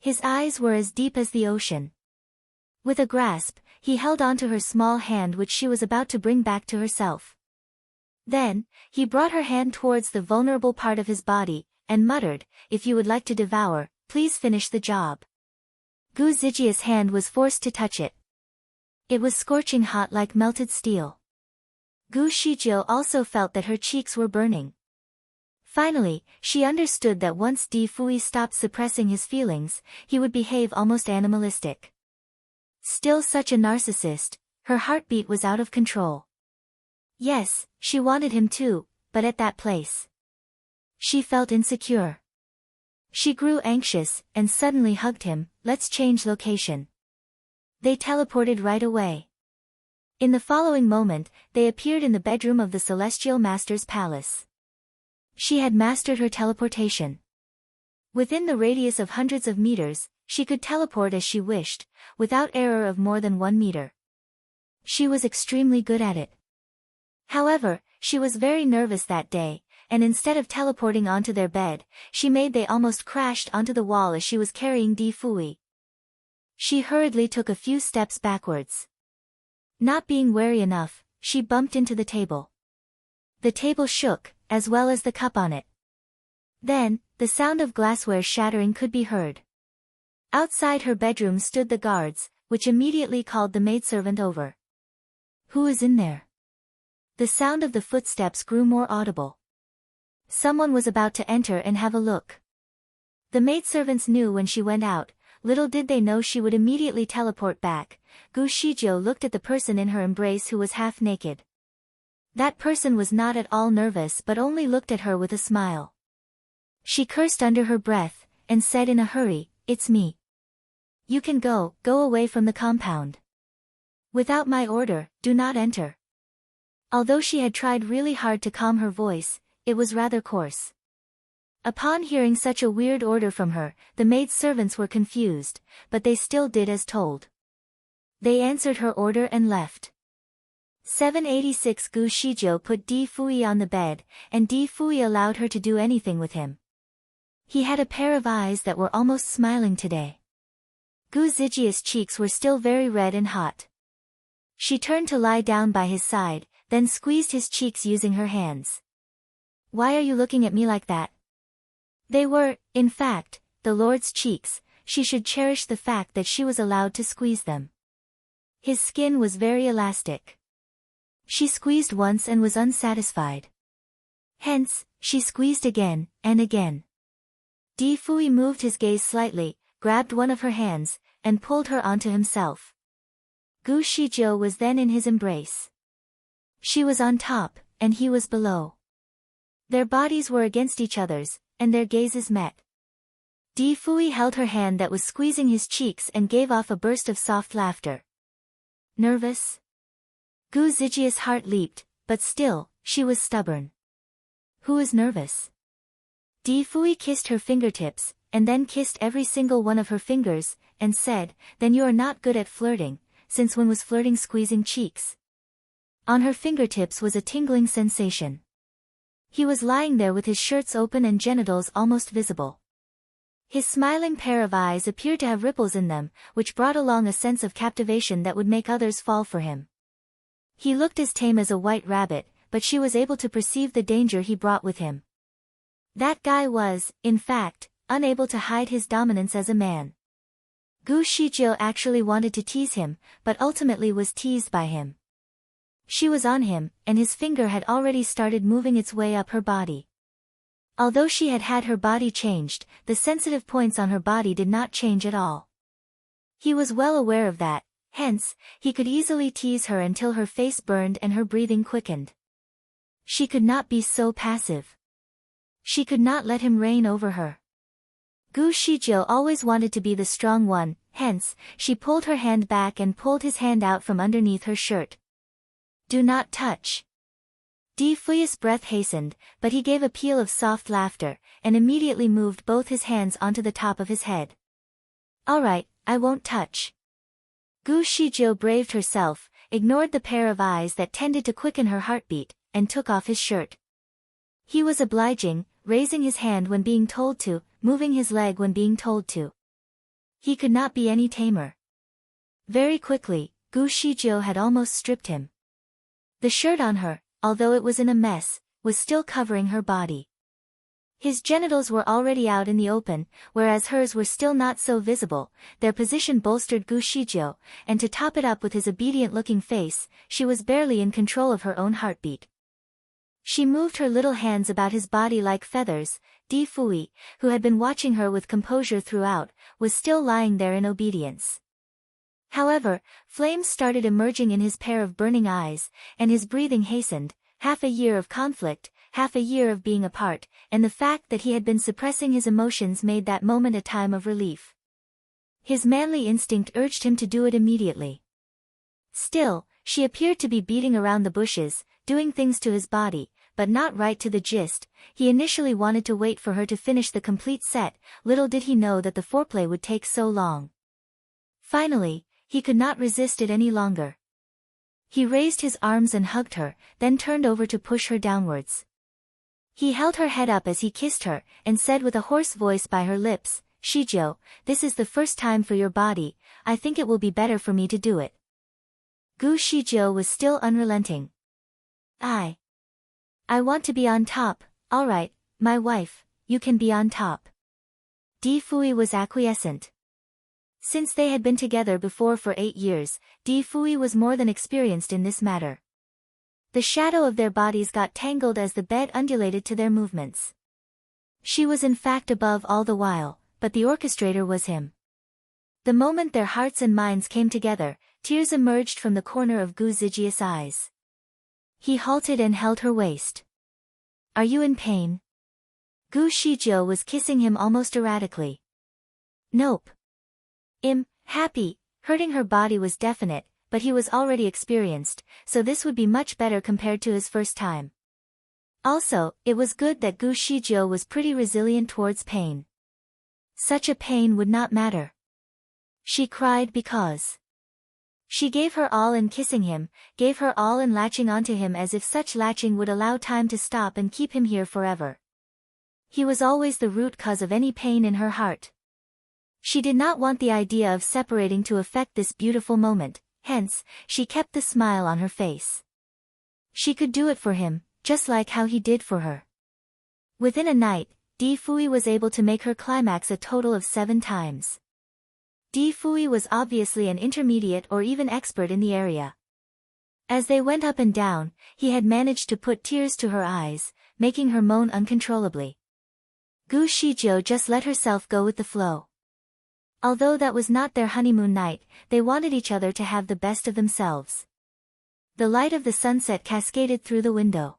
His eyes were as deep as the ocean. With a grasp, he held onto her small hand, which she was about to bring back to herself. Then, he brought her hand towards the vulnerable part of his body, and muttered, "If you would like to devour, please finish the job." Gu Zijia's hand was forced to touch it. It was scorching hot like melted steel. Gu Shijio also felt that her cheeks were burning. Finally, she understood that once Di Fui stopped suppressing his feelings, he would behave almost animalistic. Still such a narcissist, her heartbeat was out of control. Yes, she wanted him too, but at that place. She felt insecure. She grew anxious, and suddenly hugged him. "Let's change location." They teleported right away. In the following moment, they appeared in the bedroom of the Celestial Master's palace. She had mastered her teleportation. Within the radius of hundreds of meters, she could teleport as she wished, without error of more than 1 meter. She was extremely good at it. However, she was very nervous that day, and instead of teleporting onto their bed, they almost crashed onto the wall as she was carrying Di Fui. She hurriedly took a few steps backwards. Not being wary enough, she bumped into the table. The table shook, as well as the cup on it. Then, the sound of glassware shattering could be heard. Outside her bedroom stood the guards, which immediately called the maidservant over. Who is in there? The sound of the footsteps grew more audible. Someone was about to enter and have a look. The maidservants knew when she went out, little did they know she would immediately teleport back. Gu Shijiu looked at the person in her embrace who was half naked. That person was not at all nervous but only looked at her with a smile. She cursed under her breath, and said in a hurry, "It's me. You can go away from the compound. Without my order, do not enter." Although she had tried really hard to calm her voice, it was rather coarse. Upon hearing such a weird order from her, the maid servants were confused, but they still did as told. They answered her order and left. 786 Gu Shijiu put Di Fui on the bed, and Di Fui allowed her to do anything with him. He had a pair of eyes that were almost smiling today. Gu Zijia's cheeks were still very red and hot. She turned to lie down by his side, then squeezed his cheeks using her hands. "Why are you looking at me like that?" They were, in fact, the Lord's cheeks. She should cherish the fact that she was allowed to squeeze them. His skin was very elastic. She squeezed once and was unsatisfied. Hence, she squeezed again, and again. Di Fui moved his gaze slightly, grabbed one of her hands, and pulled her onto himself. Gu Shijiu was then in his embrace. She was on top, and he was below. Their bodies were against each other's, and their gazes met. Di Fui held her hand that was squeezing his cheeks and gave off a burst of soft laughter. Nervous? Gu Zijia's heart leaped, but still, she was stubborn. Who is nervous? Di Fui kissed her fingertips, and then kissed every single one of her fingers, and said, "Then you are not good at flirting, since when was flirting squeezing cheeks?" On her fingertips was a tingling sensation. He was lying there with his shirts open and genitals almost visible. His smiling pair of eyes appeared to have ripples in them, which brought along a sense of captivation that would make others fall for him. He looked as tame as a white rabbit, but she was able to perceive the danger he brought with him. That guy was, in fact, unable to hide his dominance as a man. Gu Shijiu actually wanted to tease him, but ultimately was teased by him. She was on him, and his finger had already started moving its way up her body. Although she had had her body changed, the sensitive points on her body did not change at all. He was well aware of that, hence, he could easily tease her until her face burned and her breathing quickened. She could not be so passive. She could not let him reign over her. Gu Shijiu always wanted to be the strong one, hence, she pulled her hand back and pulled his hand out from underneath her shirt. "Do not touch." Di Fui's breath hastened, but he gave a peal of soft laughter, and immediately moved both his hands onto the top of his head. "All right, I won't touch." Gu Shijiu braved herself, ignored the pair of eyes that tended to quicken her heartbeat, and took off his shirt. He was obliging, raising his hand when being told to, moving his leg when being told to. He could not be any tamer. Very quickly, Gu Shijiu had almost stripped him. The shirt on her, although it was in a mess, was still covering her body. His genitals were already out in the open, whereas hers were still not so visible. Their position bolstered Gu Shijiu, and to top it up with his obedient-looking face, she was barely in control of her own heartbeat. She moved her little hands about his body like feathers. Di Fui, who had been watching her with composure throughout, was still lying there in obedience. However, flames started emerging in his pair of burning eyes, and his breathing hastened. Half a year of conflict, half a year of being apart, and the fact that he had been suppressing his emotions made that moment a time of relief. His manly instinct urged him to do it immediately. Still, she appeared to be beating around the bushes, doing things to his body, but not right to the gist. He initially wanted to wait for her to finish the complete set, little did he know that the foreplay would take so long. Finally, he could not resist it any longer. He raised his arms and hugged her, then turned over to push her downwards. He held her head up as he kissed her, and said with a hoarse voice by her lips, "Shijiu, this is the first time for your body, I think it will be better for me to do it." Gu Shijiu was still unrelenting. I want to be on top." "All right, my wife, you can be on top." Di Fui was acquiescent. Since they had been together before for 8 years, Di Fui was more than experienced in this matter. The shadow of their bodies got tangled as the bed undulated to their movements. She was in fact above all the while, but the orchestrator was him. The moment their hearts and minds came together, tears emerged from the corner of Gu Zijia's eyes. He halted and held her waist. "Are you in pain?" Gu Shizhou was kissing him almost erratically. "Nope. Happy." Hurting her body was definite, but he was already experienced, so this would be much better compared to his first time. Also, it was good that Gu Shizhou was pretty resilient towards pain. Such a pain would not matter. She cried because she gave her all in kissing him, gave her all in latching onto him as if such latching would allow time to stop and keep him here forever. He was always the root cause of any pain in her heart. She did not want the idea of separating to affect this beautiful moment, hence, she kept the smile on her face. She could do it for him, just like how he did for her. Within a night, Di Fui was able to make her climax a total of 7 times. Di Fui was obviously an intermediate or even expert in the area. As they went up and down, he had managed to put tears to her eyes, making her moan uncontrollably. Gu Shizhou just let herself go with the flow. Although that was not their honeymoon night, they wanted each other to have the best of themselves. The light of the sunset cascaded through the window.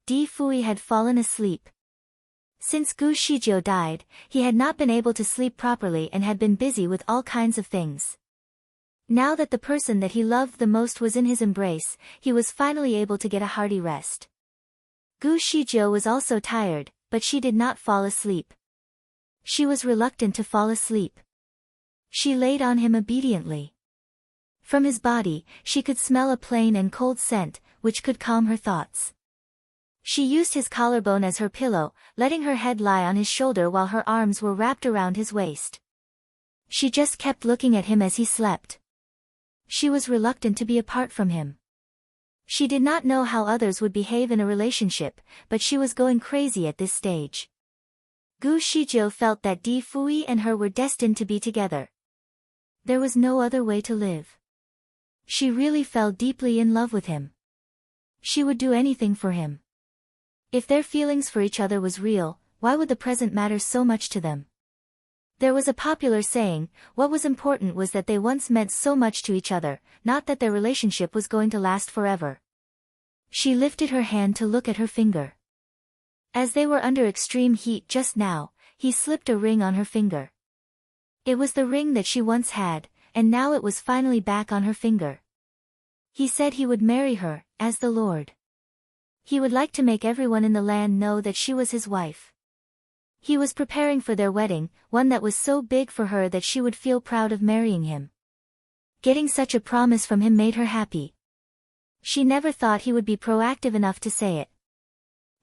Di Fui had fallen asleep. Since Gu Shizhou died, he had not been able to sleep properly and had been busy with all kinds of things. Now that the person that he loved the most was in his embrace, he was finally able to get a hearty rest. Gu Shizhou was also tired, but she did not fall asleep. She was reluctant to fall asleep. She laid on him obediently. From his body, she could smell a plain and cold scent, which could calm her thoughts. She used his collarbone as her pillow, letting her head lie on his shoulder while her arms were wrapped around his waist. She just kept looking at him as he slept. She was reluctant to be apart from him. She did not know how others would behave in a relationship, but she was going crazy at this stage. Gu Shizhou felt that Di Fui and her were destined to be together. There was no other way to live. She really fell deeply in love with him. She would do anything for him. If their feelings for each other was real, why would the present matter so much to them? There was a popular saying, what was important was that they once meant so much to each other, not that their relationship was going to last forever. She lifted her hand to look at her finger. As they were under extreme heat just now, he slipped a ring on her finger. It was the ring that she once had, and now it was finally back on her finger. He said he would marry her, as the Lord. He would like to make everyone in the land know that she was his wife. He was preparing for their wedding, one that was so big for her that she would feel proud of marrying him. Getting such a promise from him made her happy. She never thought he would be proactive enough to say it.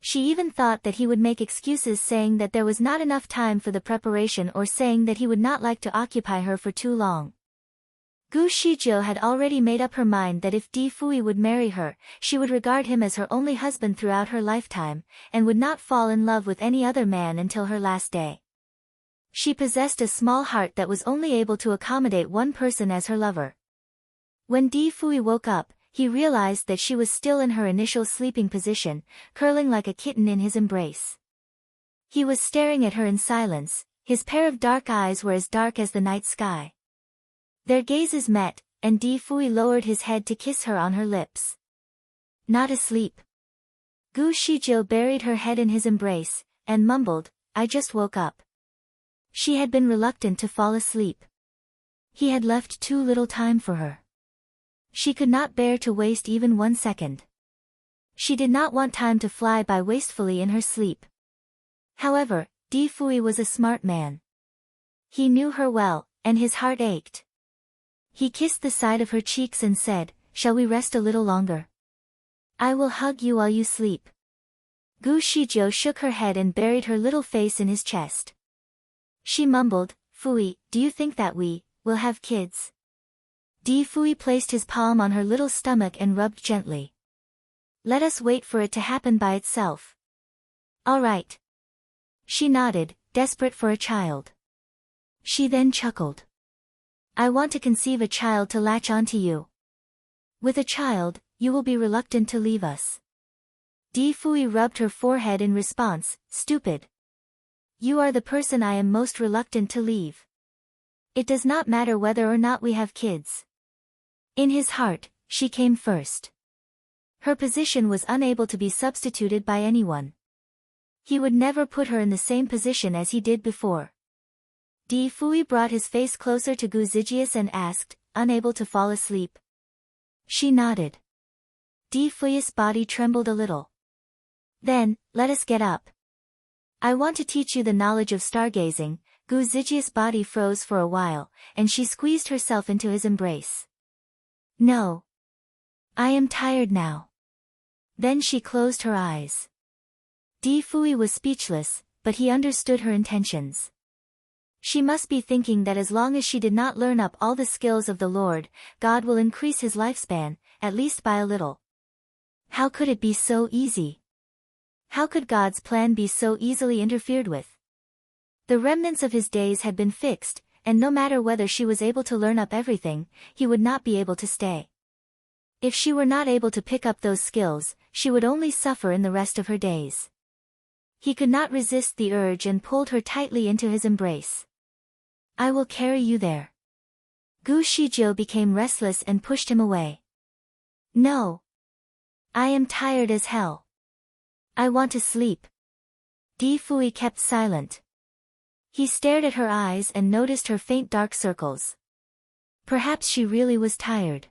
She even thought that he would make excuses saying that there was not enough time for the preparation or saying that he would not like to occupy her for too long. Gu Shizhou had already made up her mind that if Di Fui would marry her, she would regard him as her only husband throughout her lifetime, and would not fall in love with any other man until her last day. She possessed a small heart that was only able to accommodate one person as her lover. When Di Fui woke up, he realized that she was still in her initial sleeping position, curling like a kitten in his embrace. He was staring at her in silence, his pair of dark eyes were as dark as the night sky. Their gazes met, and Di Fui lowered his head to kiss her on her lips. Not asleep. Gu Shizhou buried her head in his embrace, and mumbled, I just woke up. She had been reluctant to fall asleep. He had left too little time for her. She could not bear to waste even 1 second. She did not want time to fly by wastefully in her sleep. However, Di Fui was a smart man. He knew her well, and his heart ached. He kissed the side of her cheeks and said, shall we rest a little longer? I will hug you while you sleep. Gu Shizhou shook her head and buried her little face in his chest. She mumbled, Fui, do you think that we will have kids? Di Fui placed his palm on her little stomach and rubbed gently. Let us wait for it to happen by itself. All right. She nodded, desperate for a child. She then chuckled. I want to conceive a child to latch onto you. With a child, you will be reluctant to leave us. Di Fui rubbed her forehead in response. Stupid. You are the person I am most reluctant to leave. It does not matter whether or not we have kids. In his heart, she came first. Her position was unable to be substituted by anyone. He would never put her in the same position as he did before. Di Fui brought his face closer to Gu Zijius and asked, unable to fall asleep. She nodded. Di Fui's body trembled a little. Then, let us get up. I want to teach you the knowledge of stargazing. Gu Zijius' body froze for a while, and she squeezed herself into his embrace. No. I am tired now. Then she closed her eyes. Di Fui was speechless, but he understood her intentions. She must be thinking that as long as she did not learn up all the skills of the Lord, God will increase his lifespan, at least by a little. How could it be so easy? How could God's plan be so easily interfered with? The remnants of his days had been fixed, and no matter whether she was able to learn up everything, he would not be able to stay. If she were not able to pick up those skills, she would only suffer in the rest of her days. He could not resist the urge and pulled her tightly into his embrace. I will carry you there. Gu Shizhou became restless and pushed him away. No. I am tired as hell. I want to sleep. Di Fui kept silent. He stared at her eyes and noticed her faint dark circles. Perhaps she really was tired.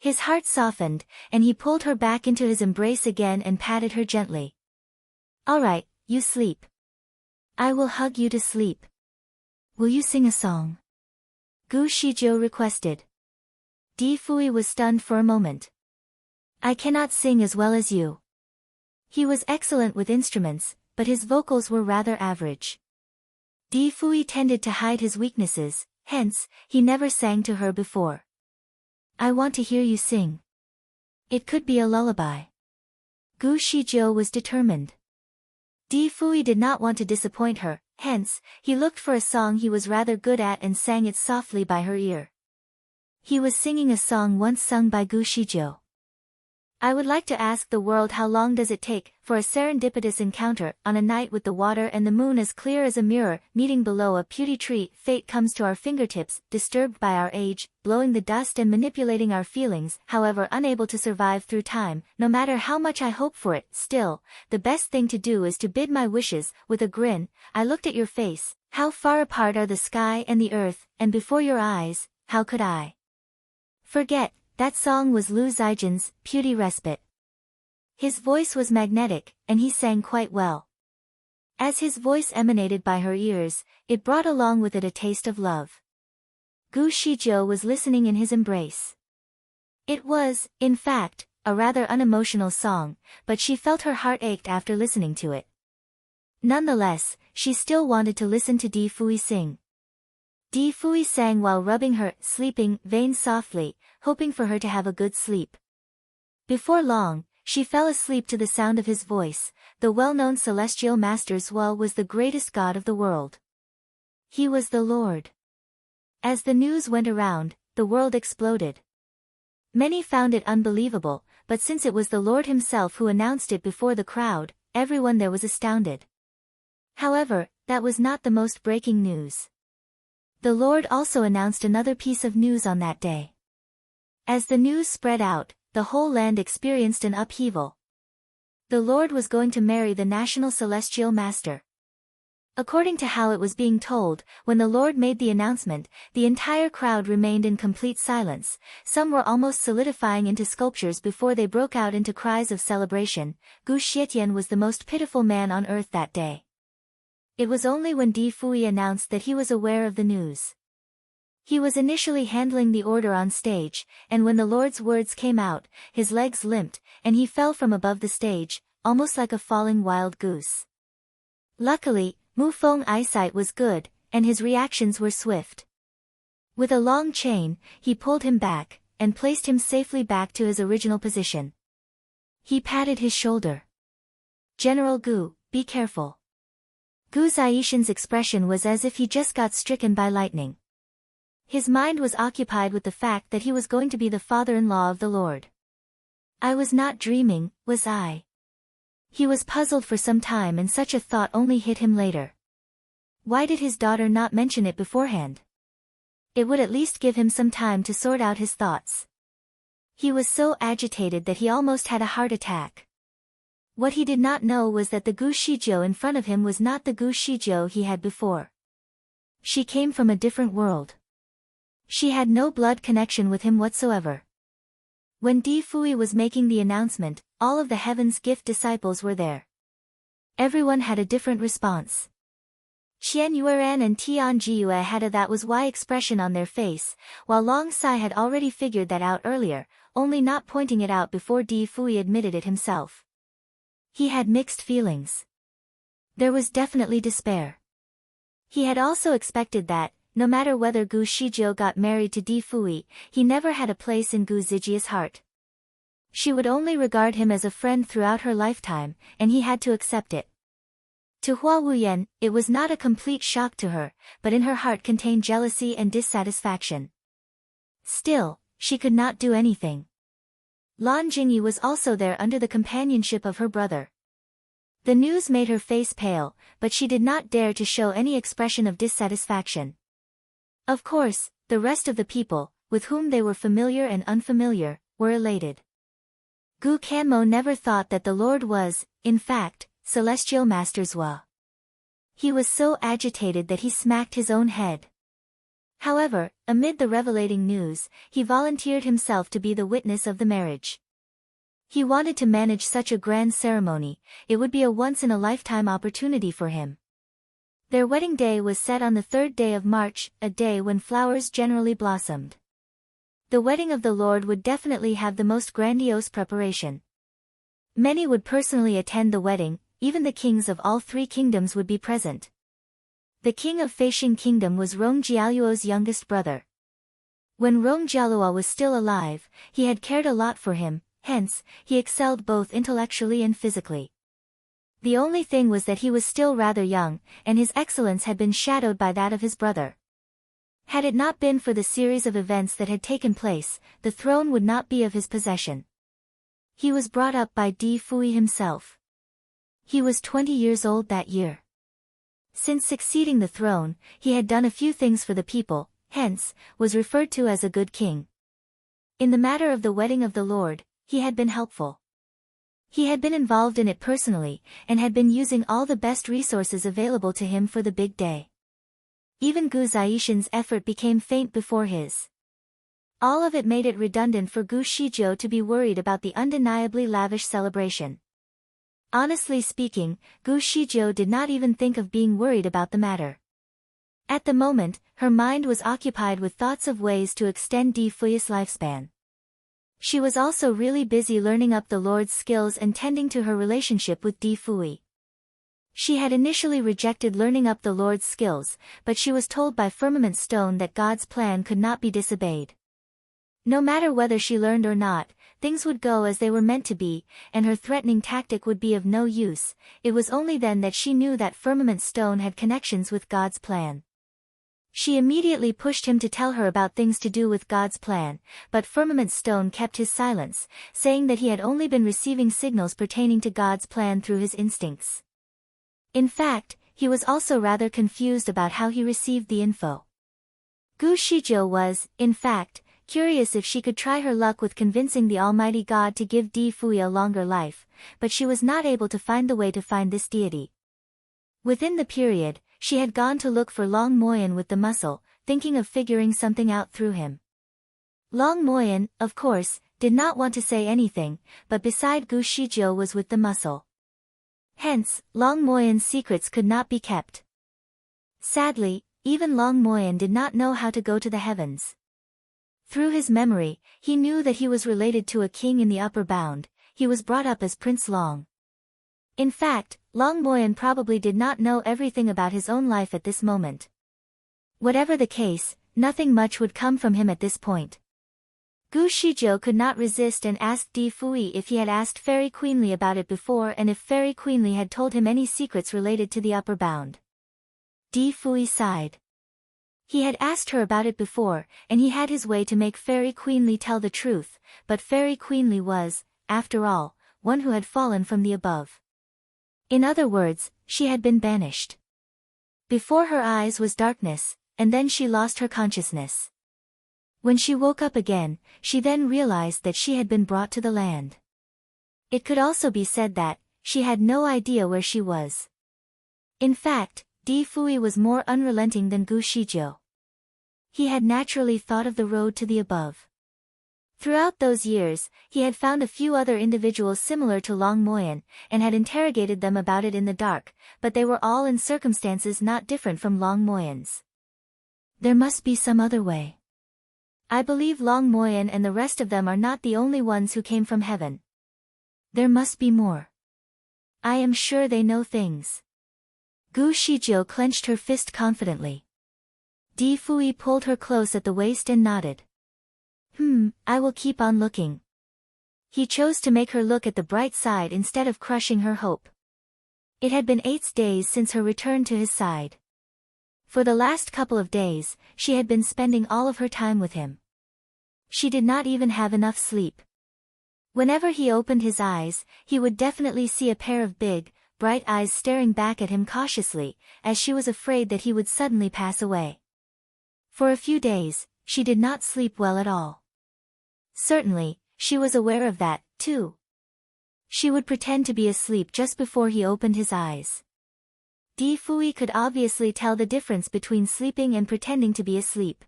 His heart softened, and he pulled her back into his embrace again and patted her gently. All right, you sleep. I will hug you to sleep. Will you sing a song? Gu Shizhou requested. Di Fui was stunned for a moment. I cannot sing as well as you. He was excellent with instruments, but his vocals were rather average. Di Fui tended to hide his weaknesses, hence, he never sang to her before. I want to hear you sing. It could be a lullaby. Gu Shizhou was determined. Di Fui did not want to disappoint her, hence, he looked for a song he was rather good at and sang it softly by her ear. He was singing a song once sung by Gu Shizhou. I would like to ask the world how long does it take, for a serendipitous encounter, on a night with the water and the moon as clear as a mirror, meeting below a putti tree, fate comes to our fingertips, disturbed by our age, blowing the dust and manipulating our feelings, however unable to survive through time, no matter how much I hope for it, still, the best thing to do is to bid my wishes, with a grin, I looked at your face, how far apart are the sky and the earth, and before your eyes, how could I forget? That song was Lu Zijin's, Putti Respite. His voice was magnetic, and he sang quite well. As his voice emanated by her ears, it brought along with it a taste of love. Gu Shizhou was listening in his embrace. It was, in fact, a rather unemotional song, but she felt her heart ached after listening to it. Nonetheless, she still wanted to listen to Di Fui sing. Di Fui sang while rubbing her sleeping veins softly, hoping for her to have a good sleep. Before long, she fell asleep to the sound of his voice. The well-known celestial master Zhuo was the greatest god of the world. He was the Lord. As the news went around, the world exploded. Many found it unbelievable, but since it was the Lord himself who announced it before the crowd, everyone there was astounded. However, that was not the most breaking news. The Lord also announced another piece of news on that day. As the news spread out, the whole land experienced an upheaval. The Lord was going to marry the national celestial master. According to how it was being told, when the Lord made the announcement, the entire crowd remained in complete silence. Some were almost solidifying into sculptures before they broke out into cries of celebration. Gu Xietian was the most pitiful man on earth that day. It was only when Di Fui announced that he was aware of the news. He was initially handling the order on stage, and when the Lord's words came out, his legs limped, and he fell from above the stage, almost like a falling wild goose. Luckily, Mu Feng's eyesight was good, and his reactions were swift. With a long chain, he pulled him back, and placed him safely back to his original position. He patted his shoulder. General Gu, be careful. Gu Zishan's expression was as if he just got stricken by lightning. His mind was occupied with the fact that he was going to be the father-in-law of the Lord. I was not dreaming, was I? He was puzzled for some time, and such a thought only hit him later. Why did his daughter not mention it beforehand? It would at least give him some time to sort out his thoughts. He was so agitated that he almost had a heart attack. What he did not know was that the Gu Shizhou in front of him was not the Gu Shizhou he had before. She came from a different world. She had no blood connection with him whatsoever. When Di Fui was making the announcement, all of the Heaven's Gift disciples were there. Everyone had a different response. Qian Yueran and Tian Jiyue had a "that was why" expression on their face, while Long Sai had already figured that out earlier, only not pointing it out before Di Fui admitted it himself. He had mixed feelings. There was definitely despair. He had also expected that, no matter whether Gu Shizhou got married to Di Fui, he never had a place in Gu Zijia's heart. She would only regard him as a friend throughout her lifetime, and he had to accept it. To Hua Wuyan, it was not a complete shock to her, but in her heart contained jealousy and dissatisfaction. Still, she could not do anything. Lan Jingyi was also there under the companionship of her brother. The news made her face pale, but she did not dare to show any expression of dissatisfaction. Of course, the rest of the people, with whom they were familiar and unfamiliar, were elated. Gu Kanmo never thought that the Lord was, in fact, Celestial Master Zhua. He was so agitated that he smacked his own head. However, amid the revelating news, he volunteered himself to be the witness of the marriage. He wanted to manage such a grand ceremony. It would be a once-in-a-lifetime opportunity for him. Their wedding day was set on the 3rd day of March, a day when flowers generally blossomed. The wedding of the Lord would definitely have the most grandiose preparation. Many would personally attend the wedding, even the kings of all 3 kingdoms would be present. The king of Feixing Kingdom was Rong Jialuo's youngest brother. When Rong Jialuo was still alive, he had cared a lot for him, hence, he excelled both intellectually and physically. The only thing was that he was still rather young, and his excellence had been shadowed by that of his brother. Had it not been for the series of events that had taken place, the throne would not be of his possession. He was brought up by Di Fui himself. He was 20 years old that year. Since succeeding the throne, he had done a few things for the people, hence, was referred to as a good king. In the matter of the wedding of the Lord, he had been helpful. He had been involved in it personally, and had been using all the best resources available to him for the big day. Even Gu Zixin's effort became faint before his. All of it made it redundant for Gu Shizhou to be worried about the undeniably lavish celebration. Honestly speaking, Gu Shizhou did not even think of being worried about the matter. At the moment, her mind was occupied with thoughts of ways to extend Di Fui's lifespan. She was also really busy learning up the Lord's skills and tending to her relationship with Di Fui. She had initially rejected learning up the Lord's skills, but she was told by Firmament Stone that God's plan could not be disobeyed. No matter whether she learned or not, things would go as they were meant to be, and her threatening tactic would be of no use. It was only then that she knew that Firmament Stone had connections with God's plan. She immediately pushed him to tell her about things to do with God's plan, but Firmament Stone kept his silence, saying that he had only been receiving signals pertaining to God's plan through his instincts. In fact, he was also rather confused about how he received the info. Gu Shizhou was, in fact, curious if she could try her luck with convincing the Almighty God to give Di Fui a longer life, but she was not able to find the way to find this deity. Within the period, she had gone to look for Long Moyen with the muscle, thinking of figuring something out through him. Long Moyen, of course, did not want to say anything, but beside Gu Shizhou was with the muscle. Hence, Long Moyen's secrets could not be kept. Sadly, even Long Moyen did not know how to go to the heavens. Through his memory, he knew that he was related to a king in the upper bound. He was brought up as Prince Long. In fact, Long Moyen probably did not know everything about his own life at this moment. Whatever the case, nothing much would come from him at this point. Gu Shizhou could not resist and asked Di Fui if he had asked Fairy Queenly about it before and if Fairy Queenly had told him any secrets related to the upper bound. Di Fui sighed. He had asked her about it before, and he had his way to make Fairy Queenly tell the truth, but Fairy Queenly was, after all, one who had fallen from the above. In other words, she had been banished. Before her eyes was darkness, and then she lost her consciousness. When she woke up again, she then realized that she had been brought to the land. It could also be said that she had no idea where she was. In fact, Di Fui was more unrelenting than Gu Shizhou. He had naturally thought of the road to the above. Throughout those years, he had found a few other individuals similar to Long Moyen, and had interrogated them about it in the dark, but they were all in circumstances not different from Long Moyen's. There must be some other way. I believe Long Moyen and the rest of them are not the only ones who came from heaven. There must be more. I am sure they know things. Gu Shizhou clenched her fist confidently. Di Fui pulled her close at the waist and nodded. I will keep on looking. He chose to make her look at the bright side instead of crushing her hope. It had been 8 days since her return to his side. For the last couple of days, she had been spending all of her time with him. She did not even have enough sleep. Whenever he opened his eyes, he would definitely see a pair of big, bright eyes staring back at him cautiously, as she was afraid that he would suddenly pass away. For a few days, she did not sleep well at all. Certainly, she was aware of that, too. She would pretend to be asleep just before he opened his eyes. Di Fui could obviously tell the difference between sleeping and pretending to be asleep.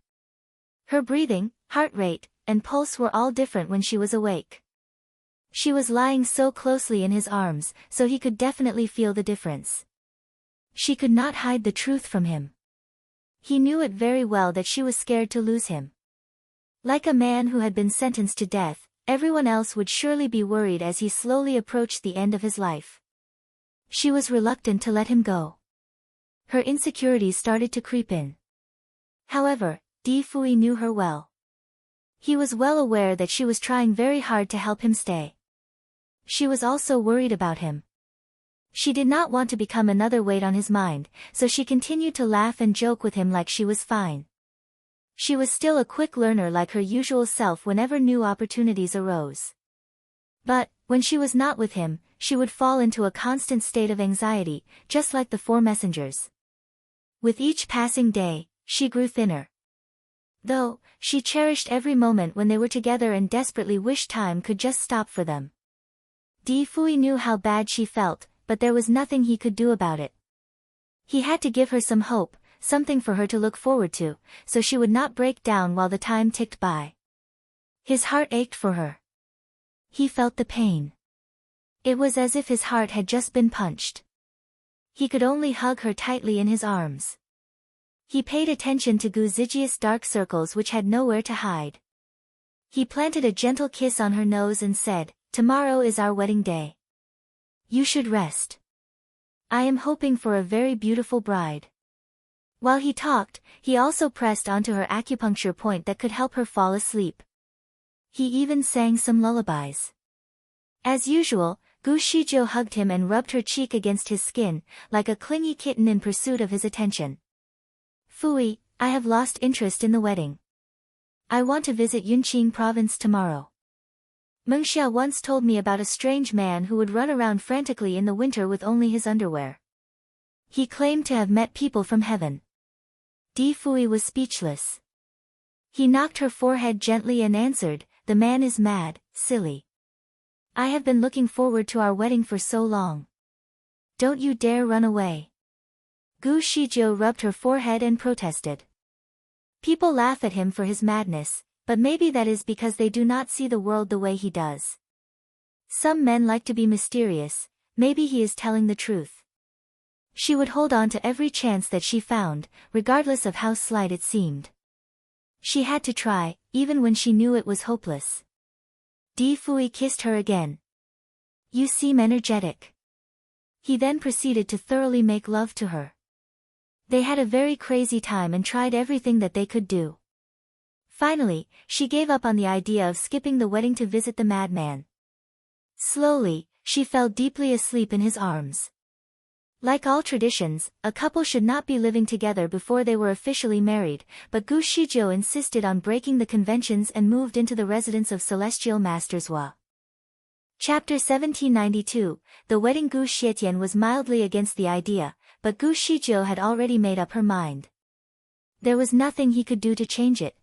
Her breathing, heart rate, and pulse were all different when she was awake. She was lying so closely in his arms, so he could definitely feel the difference. She could not hide the truth from him. He knew it very well that she was scared to lose him. Like a man who had been sentenced to death, everyone else would surely be worried as he slowly approached the end of his life. She was reluctant to let him go. Her insecurities started to creep in. However, Di Fui knew her well. He was well aware that she was trying very hard to help him stay. She was also worried about him. She did not want to become another weight on his mind, so she continued to laugh and joke with him like she was fine. She was still a quick learner like her usual self whenever new opportunities arose. But, when she was not with him, she would fall into a constant state of anxiety, just like the 4 messengers. With each passing day, she grew thinner. Though, she cherished every moment when they were together and desperately wished time could just stop for them. Di Fui knew how bad she felt, but there was nothing he could do about it. He had to give her some hope, something for her to look forward to, so she would not break down while the time ticked by. His heart ached for her. He felt the pain. It was as if his heart had just been punched. He could only hug her tightly in his arms. He paid attention to Gu Zijia's dark circles which had nowhere to hide. He planted a gentle kiss on her nose and said, "Tomorrow is our wedding day. You should rest. I am hoping for a very beautiful bride." While he talked, he also pressed onto her acupuncture point that could help her fall asleep. He even sang some lullabies. As usual, Gu Shizhou hugged him and rubbed her cheek against his skin, like a clingy kitten in pursuit of his attention. "Fui, I have lost interest in the wedding. I want to visit Yunqing province tomorrow. Mengxia once told me about a strange man who would run around frantically in the winter with only his underwear. He claimed to have met people from heaven." Di Fui was speechless. He knocked her forehead gently and answered, "The man is mad, silly. I have been looking forward to our wedding for so long. Don't you dare run away." Gu Shizhou rubbed her forehead and protested. People laugh at him for his madness, but maybe that is because they do not see the world the way he does. Some men like to be mysterious, maybe he is telling the truth. She would hold on to every chance that she found, regardless of how slight it seemed. She had to try, even when she knew it was hopeless. Di Fui kissed her again. "You seem energetic." He then proceeded to thoroughly make love to her. They had a very crazy time and tried everything that they could do. Finally, she gave up on the idea of skipping the wedding to visit the madman. Slowly, she fell deeply asleep in his arms. Like all traditions, a couple should not be living together before they were officially married, but Gu Shizhou insisted on breaking the conventions and moved into the residence of Celestial Masters Hua. Chapter 1792, The wedding. Gu Xietian was mildly against the idea, but Gu Shizhou had already made up her mind. There was nothing he could do to change it.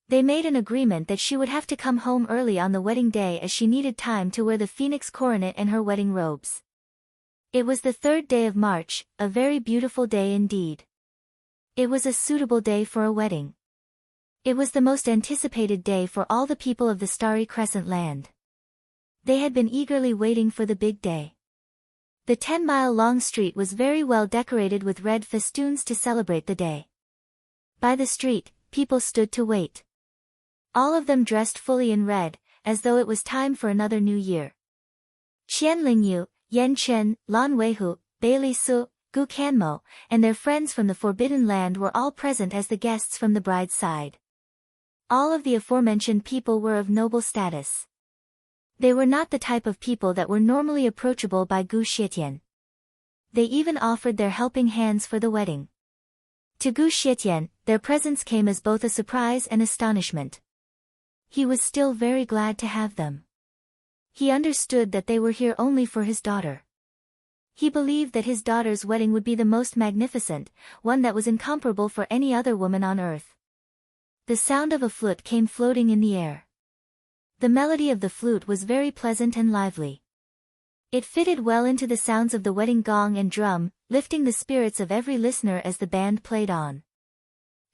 They made an agreement that she would have to come home early on the wedding day as she needed time to wear the phoenix coronet and her wedding robes. It was the 3rd day of March, a very beautiful day indeed. It was a suitable day for a wedding. It was the most anticipated day for all the people of the Starry Crescent land. They had been eagerly waiting for the big day. The 10-mile-long street was very well decorated with red festoons to celebrate the day. By the street, people stood to wait. All of them dressed fully in red, as though it was time for another new year. Qian Lingyu, Yan Chen, Lan Weihu, Bailey Su, Gu Kanmo, and their friends from the Forbidden Land were all present as the guests from the bride's side. All of the aforementioned people were of noble status. They were not the type of people that were normally approachable by Gu Xietian. They even offered their helping hands for the wedding. To Gu Xietian, their presence came as both a surprise and astonishment. He was still very glad to have them. He understood that they were here only for his daughter. He believed that his daughter's wedding would be the most magnificent, one that was incomparable for any other woman on earth. The sound of a flute came floating in the air. The melody of the flute was very pleasant and lively. It fitted well into the sounds of the wedding gong and drum, lifting the spirits of every listener as the band played on.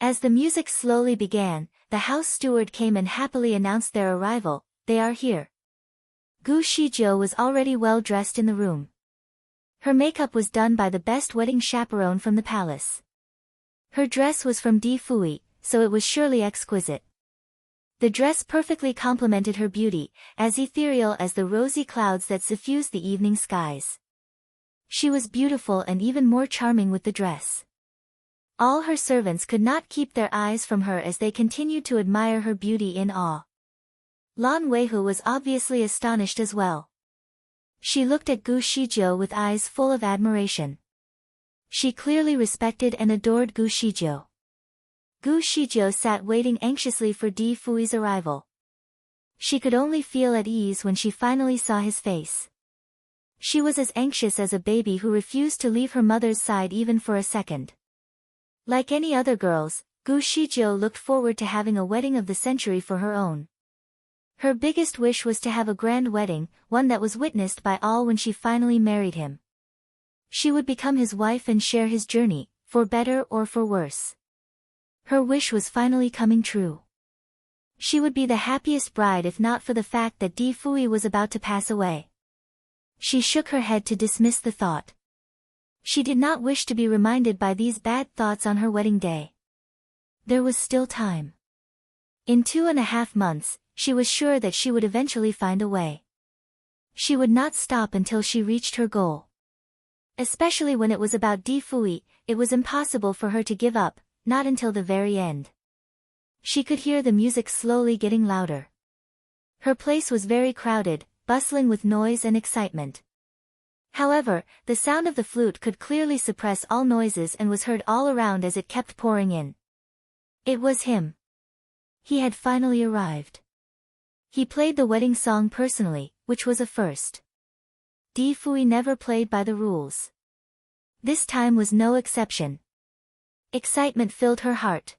As the music slowly began, the house steward came and happily announced their arrival. "They are here." Gu Shizhou was already well dressed in the room. Her makeup was done by the best wedding chaperone from the palace. Her dress was from Di Fui, so it was surely exquisite. The dress perfectly complemented her beauty, as ethereal as the rosy clouds that suffused the evening skies. She was beautiful and even more charming with the dress. All her servants could not keep their eyes from her as they continued to admire her beauty in awe. Lan Weihu was obviously astonished as well. She looked at Gu Shizhou with eyes full of admiration. She clearly respected and adored Gu Shizhou. Gu Shizhou sat waiting anxiously for Di Fui's arrival. She could only feel at ease when she finally saw his face. She was as anxious as a baby who refused to leave her mother's side even for a second. Like any other girls, Gu Shizhou looked forward to having a wedding of the century for her own. Her biggest wish was to have a grand wedding, one that was witnessed by all when she finally married him. She would become his wife and share his journey, for better or for worse. Her wish was finally coming true. She would be the happiest bride if not for the fact that Di Fui was about to pass away. She shook her head to dismiss the thought. She did not wish to be reminded by these bad thoughts on her wedding day. There was still time. In 2.5 months, she was sure that she would eventually find a way. She would not stop until she reached her goal. Especially when it was about Di Fui, it was impossible for her to give up, not until the very end. She could hear the music slowly getting louder. Her place was very crowded, bustling with noise and excitement. However, the sound of the flute could clearly suppress all noises and was heard all around as it kept pouring in. It was him. He had finally arrived. He played the wedding song personally, which was a first. Di Fui never played by the rules. This time was no exception. Excitement filled her heart.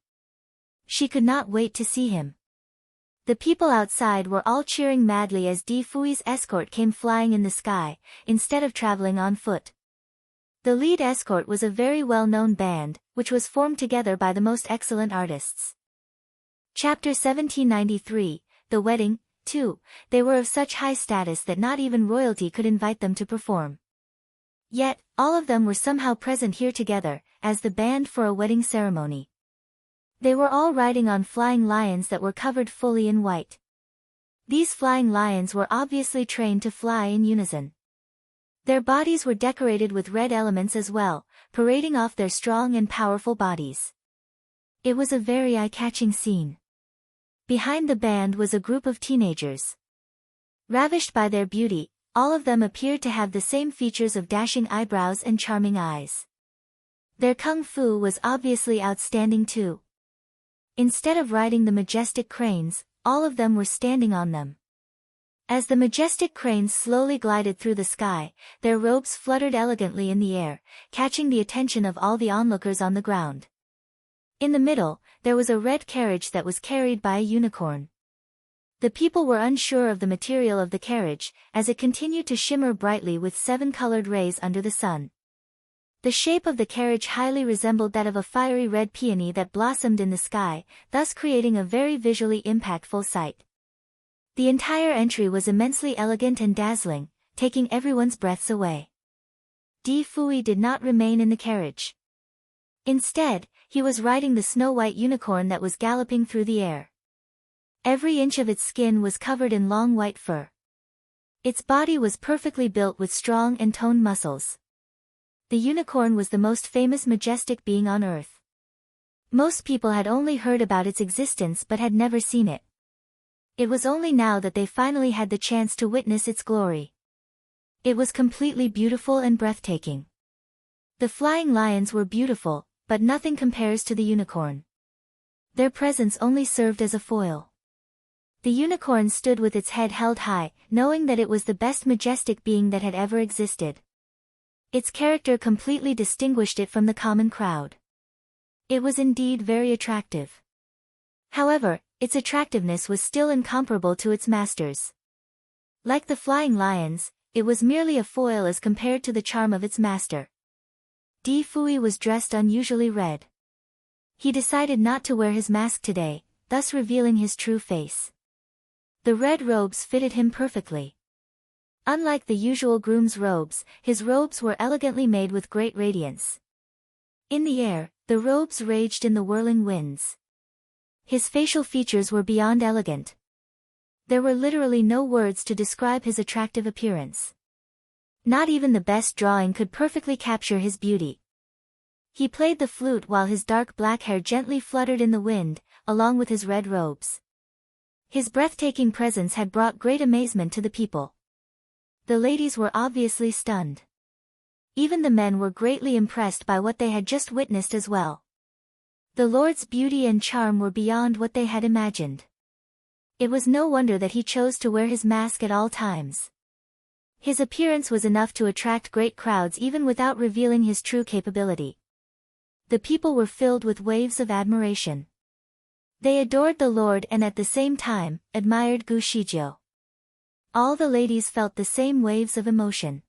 She could not wait to see him. The people outside were all cheering madly as Di Fui's escort came flying in the sky, instead of traveling on foot. The lead escort was a very well-known band, which was formed together by the most excellent artists. Chapter 1793, The Wedding, 2. They were of such high status that not even royalty could invite them to perform. Yet, all of them were somehow present here together, as the band for a wedding ceremony. They were all riding on flying lions that were covered fully in white. These flying lions were obviously trained to fly in unison. Their bodies were decorated with red elements as well, parading off their strong and powerful bodies. It was a very eye-catching scene. Behind the band was a group of teenagers. Ravished by their beauty, all of them appeared to have the same features of dashing eyebrows and charming eyes. Their kung fu was obviously outstanding too. Instead of riding the majestic cranes, all of them were standing on them. As the majestic cranes slowly glided through the sky, their robes fluttered elegantly in the air, catching the attention of all the onlookers on the ground. In the middle, there was a red carriage that was carried by a unicorn. The people were unsure of the material of the carriage, as it continued to shimmer brightly with 7 colored rays under the sun. The shape of the carriage highly resembled that of a fiery red peony that blossomed in the sky, thus creating a very visually impactful sight. The entire entry was immensely elegant and dazzling, taking everyone's breaths away. Di Fui did not remain in the carriage. Instead, he was riding the snow-white unicorn that was galloping through the air. Every inch of its skin was covered in long white fur. Its body was perfectly built with strong and toned muscles. The unicorn was the most famous majestic being on earth. Most people had only heard about its existence but had never seen it. It was only now that they finally had the chance to witness its glory. It was completely beautiful and breathtaking. The flying lions were beautiful, but nothing compares to the unicorn. Their presence only served as a foil. The unicorn stood with its head held high, knowing that it was the best majestic being that had ever existed. Its character completely distinguished it from the common crowd. It was indeed very attractive. However, its attractiveness was still incomparable to its masters. Like the flying lions, it was merely a foil as compared to the charm of its master. Di Fui was dressed unusually red. He decided not to wear his mask today, thus revealing his true face. The red robes fitted him perfectly. Unlike the usual groom's robes, his robes were elegantly made with great radiance. In the air, the robes raged in the whirling winds. His facial features were beyond elegant. There were literally no words to describe his attractive appearance. Not even the best drawing could perfectly capture his beauty. He played the flute while his dark black hair gently fluttered in the wind, along with his red robes. His breathtaking presence had brought great amazement to the people. The ladies were obviously stunned. Even the men were greatly impressed by what they had just witnessed as well. The Lord's beauty and charm were beyond what they had imagined. It was no wonder that he chose to wear his mask at all times. His appearance was enough to attract great crowds even without revealing his true capability. The people were filled with waves of admiration. They adored the Lord and at the same time, admired Gu Shizhou. All the ladies felt the same waves of emotion.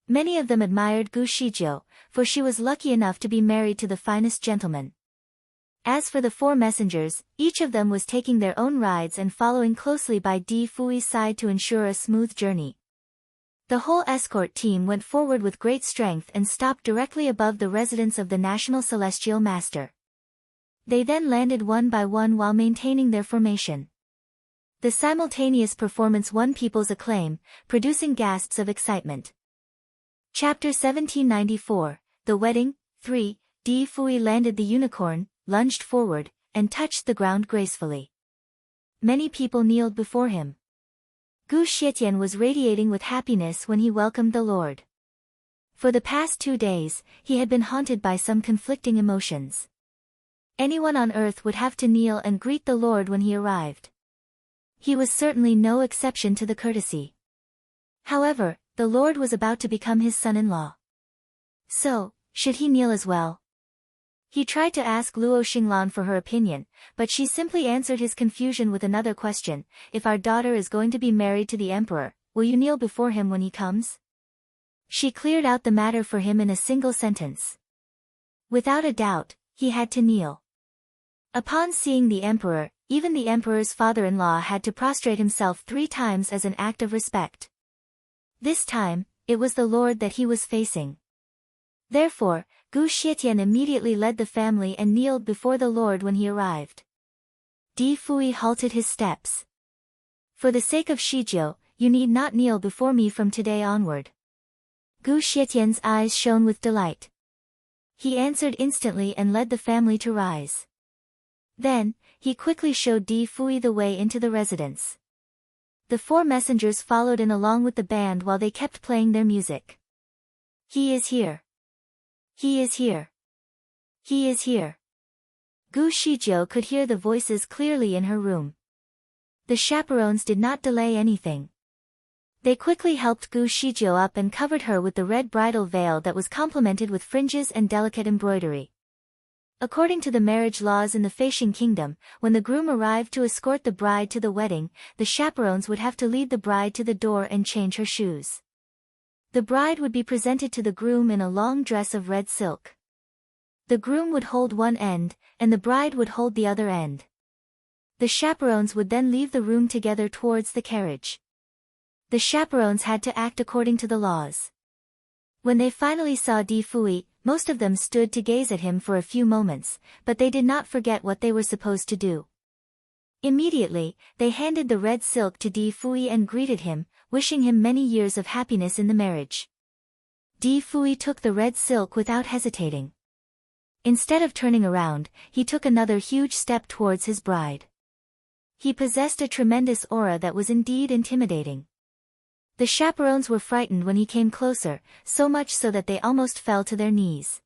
Many of them admired Gu Shizhou, for she was lucky enough to be married to the finest gentleman. As for the 4 messengers, each of them was taking their own rides and following closely by Di Fui's side to ensure a smooth journey. The whole escort team went forward with great strength and stopped directly above the residence of the National Celestial Master. They then landed one by one while maintaining their formation. The simultaneous performance won people's acclaim, producing gasps of excitement. Chapter 1794, The Wedding, 3, Di Fui landed the unicorn, lunged forward, and touched the ground gracefully. Many people kneeled before him. Gu Xietian was radiating with happiness when he welcomed the Lord. For the past 2 days, he had been haunted by some conflicting emotions. Anyone on earth would have to kneel and greet the Lord when he arrived. He was certainly no exception to the courtesy. However, the Lord was about to become his son-in-law. So, should he kneel as well? He tried to ask Luo Xinglan for her opinion, but she simply answered his confusion with another question: if our daughter is going to be married to the emperor, will you kneel before him when he comes? She cleared out the matter for him in a single sentence. Without a doubt, he had to kneel. Upon seeing the emperor, even the emperor's father-in-law had to prostrate himself 3 times as an act of respect. This time, it was the Lord that he was facing. Therefore, Gu Xietian immediately led the family and kneeled before the Lord when he arrived. Di Fui halted his steps. For the sake of Shizhou, you need not kneel before me from today onward. Gu Xietian's eyes shone with delight. He answered instantly and led the family to rise. Then, he quickly showed Di Fui the way into the residence. The 4 messengers followed in along with the band while they kept playing their music. He is here. He is here. He is here. Gu Shijiu could hear the voices clearly in her room. The chaperones did not delay anything. They quickly helped Gu Shijiu up and covered her with the red bridal veil that was complemented with fringes and delicate embroidery. According to the marriage laws in the Feishing Kingdom, when the groom arrived to escort the bride to the wedding, the chaperones would have to lead the bride to the door and change her shoes. The bride would be presented to the groom in a long dress of red silk. The groom would hold one end, and the bride would hold the other end. The chaperones would then leave the room together towards the carriage. The chaperones had to act according to the laws. When they finally saw Di Fui, most of them stood to gaze at him for a few moments, but they did not forget what they were supposed to do. Immediately, they handed the red silk to Di Fui and greeted him, wishing him many years of happiness in the marriage. Di Fui took the red silk without hesitating. Instead of turning around, he took another huge step towards his bride. He possessed a tremendous aura that was indeed intimidating. The chaperones were frightened when he came closer, so much so that they almost fell to their knees.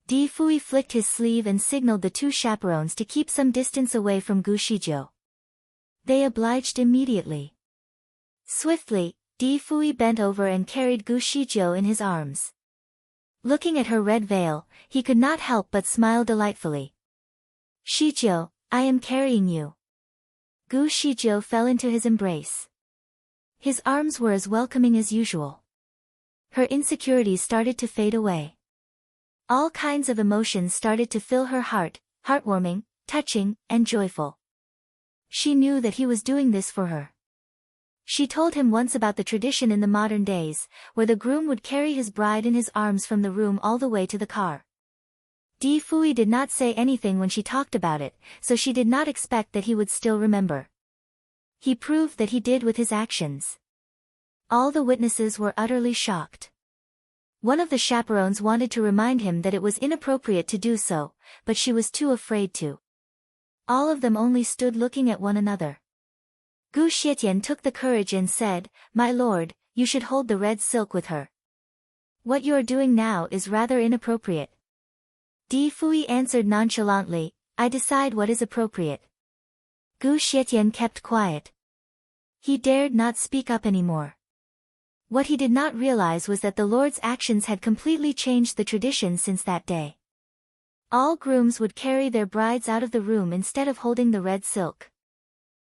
Di Fui flicked his sleeve and signaled the 2 chaperones to keep some distance away from Gu Shijiu. They obliged immediately. Swiftly, Di Fui bent over and carried Gu Shijiu in his arms. Looking at her red veil, he could not help but smile delightfully. Shijiu, I am carrying you. Gu Shijiu fell into his embrace. His arms were as welcoming as usual. Her insecurities started to fade away. All kinds of emotions started to fill her heart, heartwarming, touching, and joyful. She knew that he was doing this for her. She told him once about the tradition in the modern days, where the groom would carry his bride in his arms from the room all the way to the car. Di Fui did not say anything when she talked about it, so she did not expect that he would still remember. He proved that he did with his actions. All the witnesses were utterly shocked. One of the chaperones wanted to remind him that it was inappropriate to do so, but she was too afraid to. All of them only stood looking at one another. Gu Shijian took the courage and said, "My lord, you should hold the red silk with her. What you are doing now is rather inappropriate." Di Fui answered nonchalantly, "I decide what is appropriate." Gu Shijian kept quiet. He dared not speak up anymore. What he did not realize was that the Lord's actions had completely changed the tradition since that day. All grooms would carry their brides out of the room instead of holding the red silk.